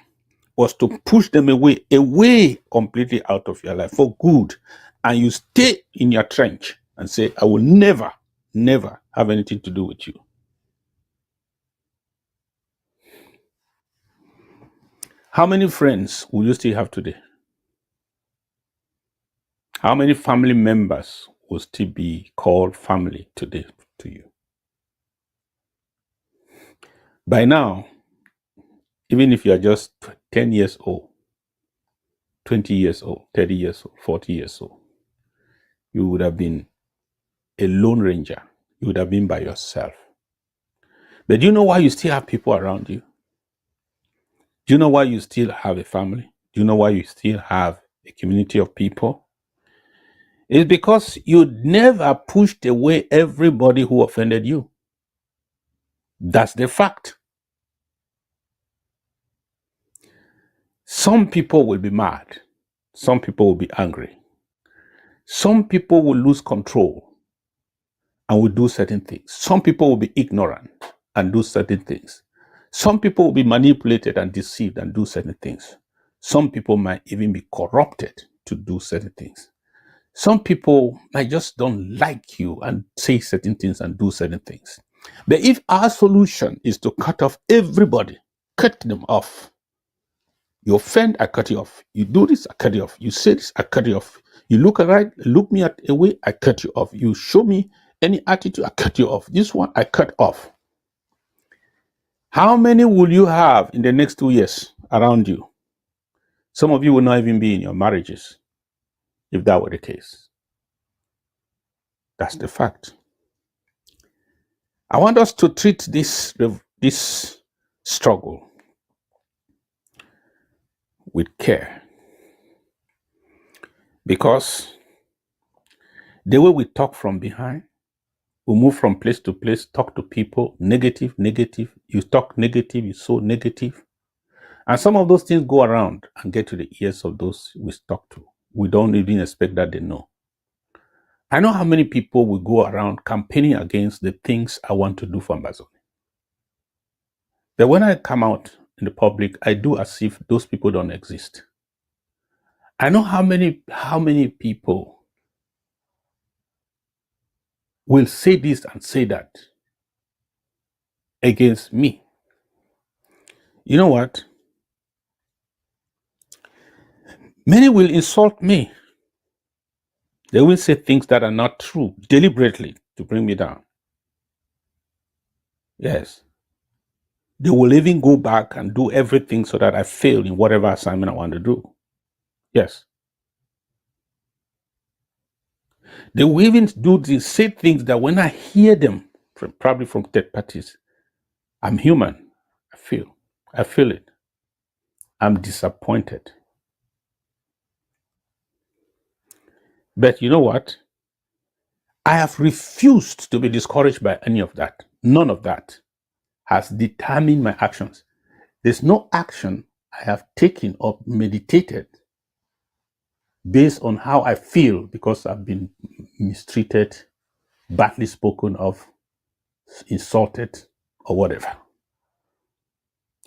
was to push them away completely out of your life for good, and you stay in your trench and say, I will never have anything to do with you, how many friends will you still have today? How many family members will still be called family today to you? By now, even if you are just 10 years old, 20 years old, 30 years old, 40 years old, you would have been a lone ranger. You would have been by yourself. But do you know why you still have people around you? Do you know why you still have a family? Do you know why you still have a community of people? It's because you never pushed away everybody who offended you. That's the fact. Some people will be mad. Some people will be angry. Some people will lose control and will do certain things. Some people will be ignorant and do certain things. Some people will be manipulated and deceived and do certain things. Some people might even be corrupted to do certain things. Some people might just don't like you and say certain things and do certain things. But if our solution is to cut off everybody, cut them off. You offend, I cut you off. You do this, I cut you off. You say this, I cut you off. You look me at a way, I cut you off. You show me any attitude, I cut you off. This one, I cut off. How many will you have in the next 2 years around you? Some of you will not even be in your marriages if that were the case. That's the fact. I want us to treat this struggle with care, because the way we talk from behind, We move from place to place, talk to people, negative, negative. You talk negative, you sow negative. And some of those things go around and get to the ears of those we talk to. We don't even expect that they know. I know how many people will go around campaigning against the things I want to do for Amazon. But when I come out in the public, I do as if those people don't exist. I know how many people will say this and say that against me. You know what? Many will insult me. They will say things that are not true deliberately to bring me down. Yes. They will even go back and do everything so that I fail in whatever assignment I want to do. Yes. They will even say things that when I hear them, probably from third parties, I'm human. I feel it. I'm disappointed. But you know what? I have refused to be discouraged by any of that. None of that has determined my actions. There's no action I have taken or meditated based on how I feel because I've been mistreated, badly spoken of, insulted, or whatever.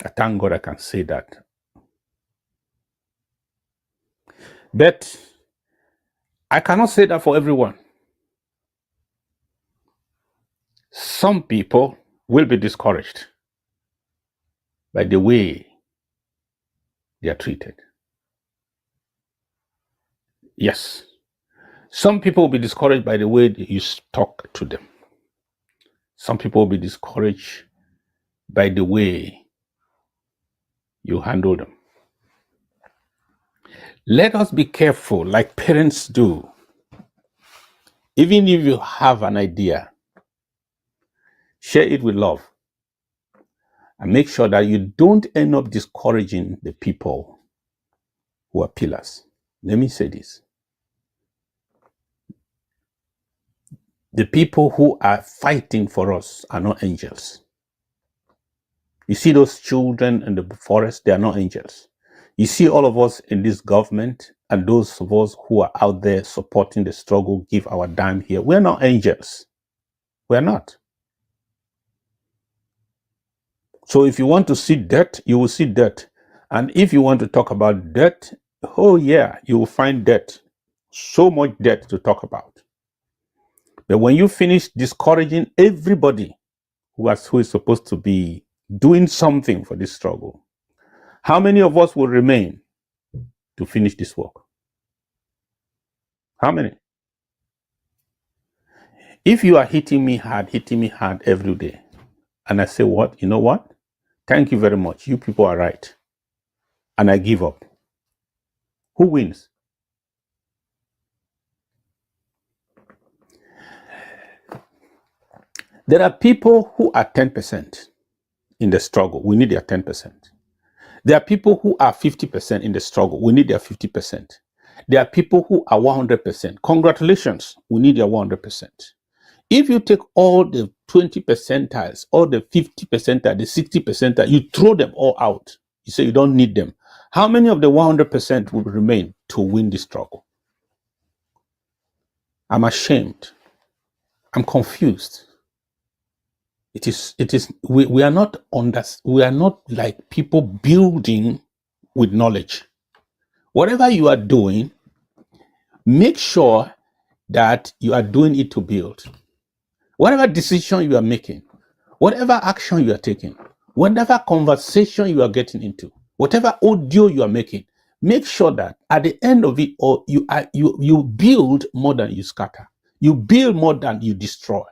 I thank God I can say that. But I cannot say that for everyone. Some people will be discouraged by the way they are treated. Yes. Some people will be discouraged by the way you talk to them. Some people will be discouraged by the way you handle them. Let us be careful, like parents do. Even if you have an idea, share it with love. And make sure that you don't end up discouraging the people who are pillars. Let me say this. The people who are fighting for us are not angels. You see those children in the forest, they are not angels. You see all of us in this government and those of us who are out there supporting the struggle, give our dime here. We're not angels. We're not. So if you want to see death, you will see death. And if you want to talk about death, oh yeah, you will find death. So much death to talk about. But when you finish discouraging everybody who is supposed to be doing something for this struggle, how many of us will remain to finish this work? How many? If you are hitting me hard every day, and I say, what? You know what? Thank you very much. You people are right. And I give up. Who wins? There are people who are 10% in the struggle. We need their 10%. There are people who are 50% in the struggle. We need their 50%. There are people who are 100%. Congratulations. We need their 100%. If you take all the 20 percentiles, all the 50 percentile, the 60 percentile, you throw them all out. You say you don't need them. How many of the 100% will remain to win the struggle? I'm ashamed. I'm confused. We are not like people building with knowledge. Whatever you are doing, make sure that you are doing it to build. Whatever decision you are making, whatever action you are taking, whatever conversation you are getting into, whatever audio you are making, make sure that at the end of it all, you build more than you scatter. You build more than you destroy.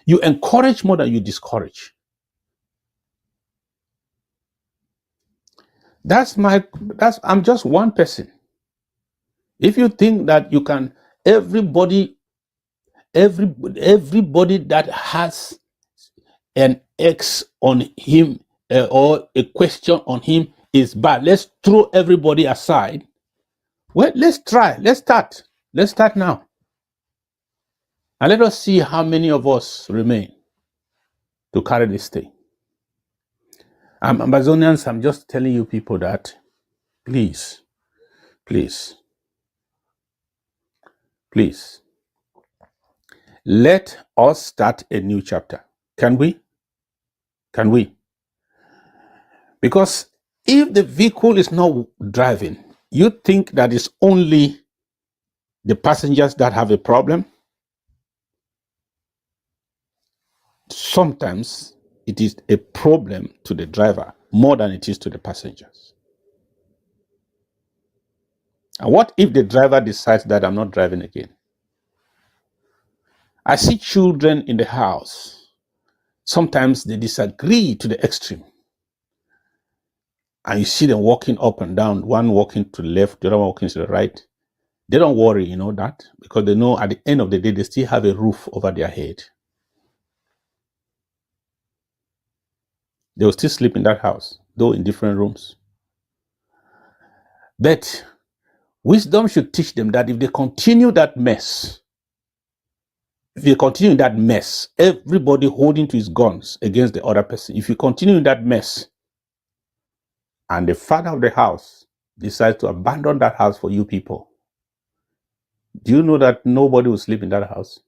You encourage more than you discourage. I'm just one person. If you think that you can, everybody that has an X on him or a question on him is bad, let's throw everybody aside. Well, let's try. Let's start now. And let us see how many of us remain to carry this thing. Ambazonians, I'm just telling you people that please, please, please, let us start a new chapter. Can we? Can we? Because if the vehicle is not driving, you think that it's only the passengers that have a problem? Sometimes it is a problem to the driver more than it is to the passengers. And what if the driver decides that I'm not driving again? I see children in the house. Sometimes they disagree to the extreme. And you see them walking up and down, one walking to the left, the other one walking to the right. They don't worry, you know that, because they know at the end of the day, they still have a roof over their head. They will still sleep in that house, though in different rooms. But wisdom should teach them that if they continue that mess, everybody holding to his guns against the other person, if you continue in that mess, and the father of the house decides to abandon that house for you people, do you know that nobody will sleep in that house?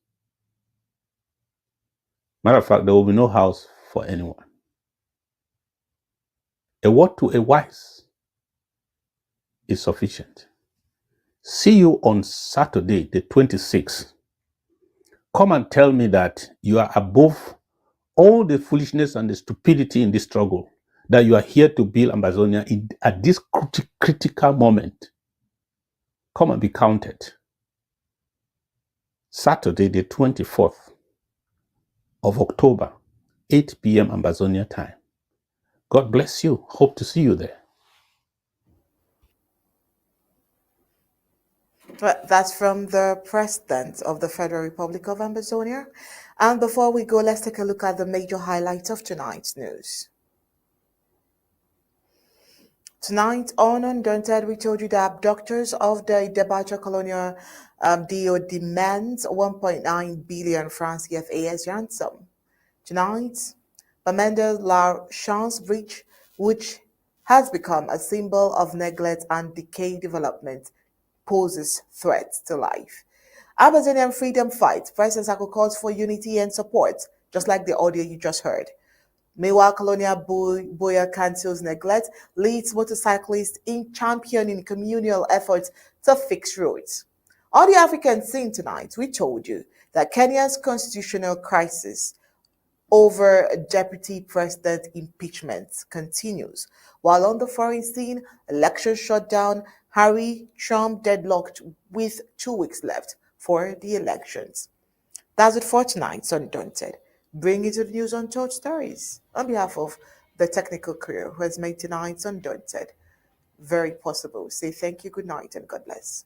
Matter of fact, there will be no house for anyone. A word to a wise is sufficient. See you on Saturday, the 26th. Come and tell me that you are above all the foolishness and the stupidity in this struggle, that you are here to build Ambazonia at this critical moment. Come and be counted. Saturday, the 24th of October, 8 p.m. Ambazonia time. God bless you. Hope to see you there. That's from the President of the Federal Republic of Ambazonia. And before we go, let's take a look at the major highlights of tonight's news. Tonight on Undaunted, we told you the abductors of the Idabato Colonial deal demands 1.9 billion francs CFA as ransom. Tonight, Bamenda La Chance Bridge, which has become a symbol of neglect and decaying development, poses threats to life. Ambazonian freedom fight. President Sako calls for unity and support, just like the audio you just heard. Meanwhile, Colonial Boya cancels neglect, leads motorcyclists in championing communal efforts to fix roads. On the African scene tonight, we told you that Kenya's constitutional crisis over deputy president impeachment continues, while on the foreign scene, election shutdown, Harry Trump deadlocked with 2 weeks left for the elections. That's it for tonight's Undaunted. Bring you to the news Untold Stories. On behalf of the technical crew who has made tonight's Undaunted very possible, say thank you, good night, and God bless.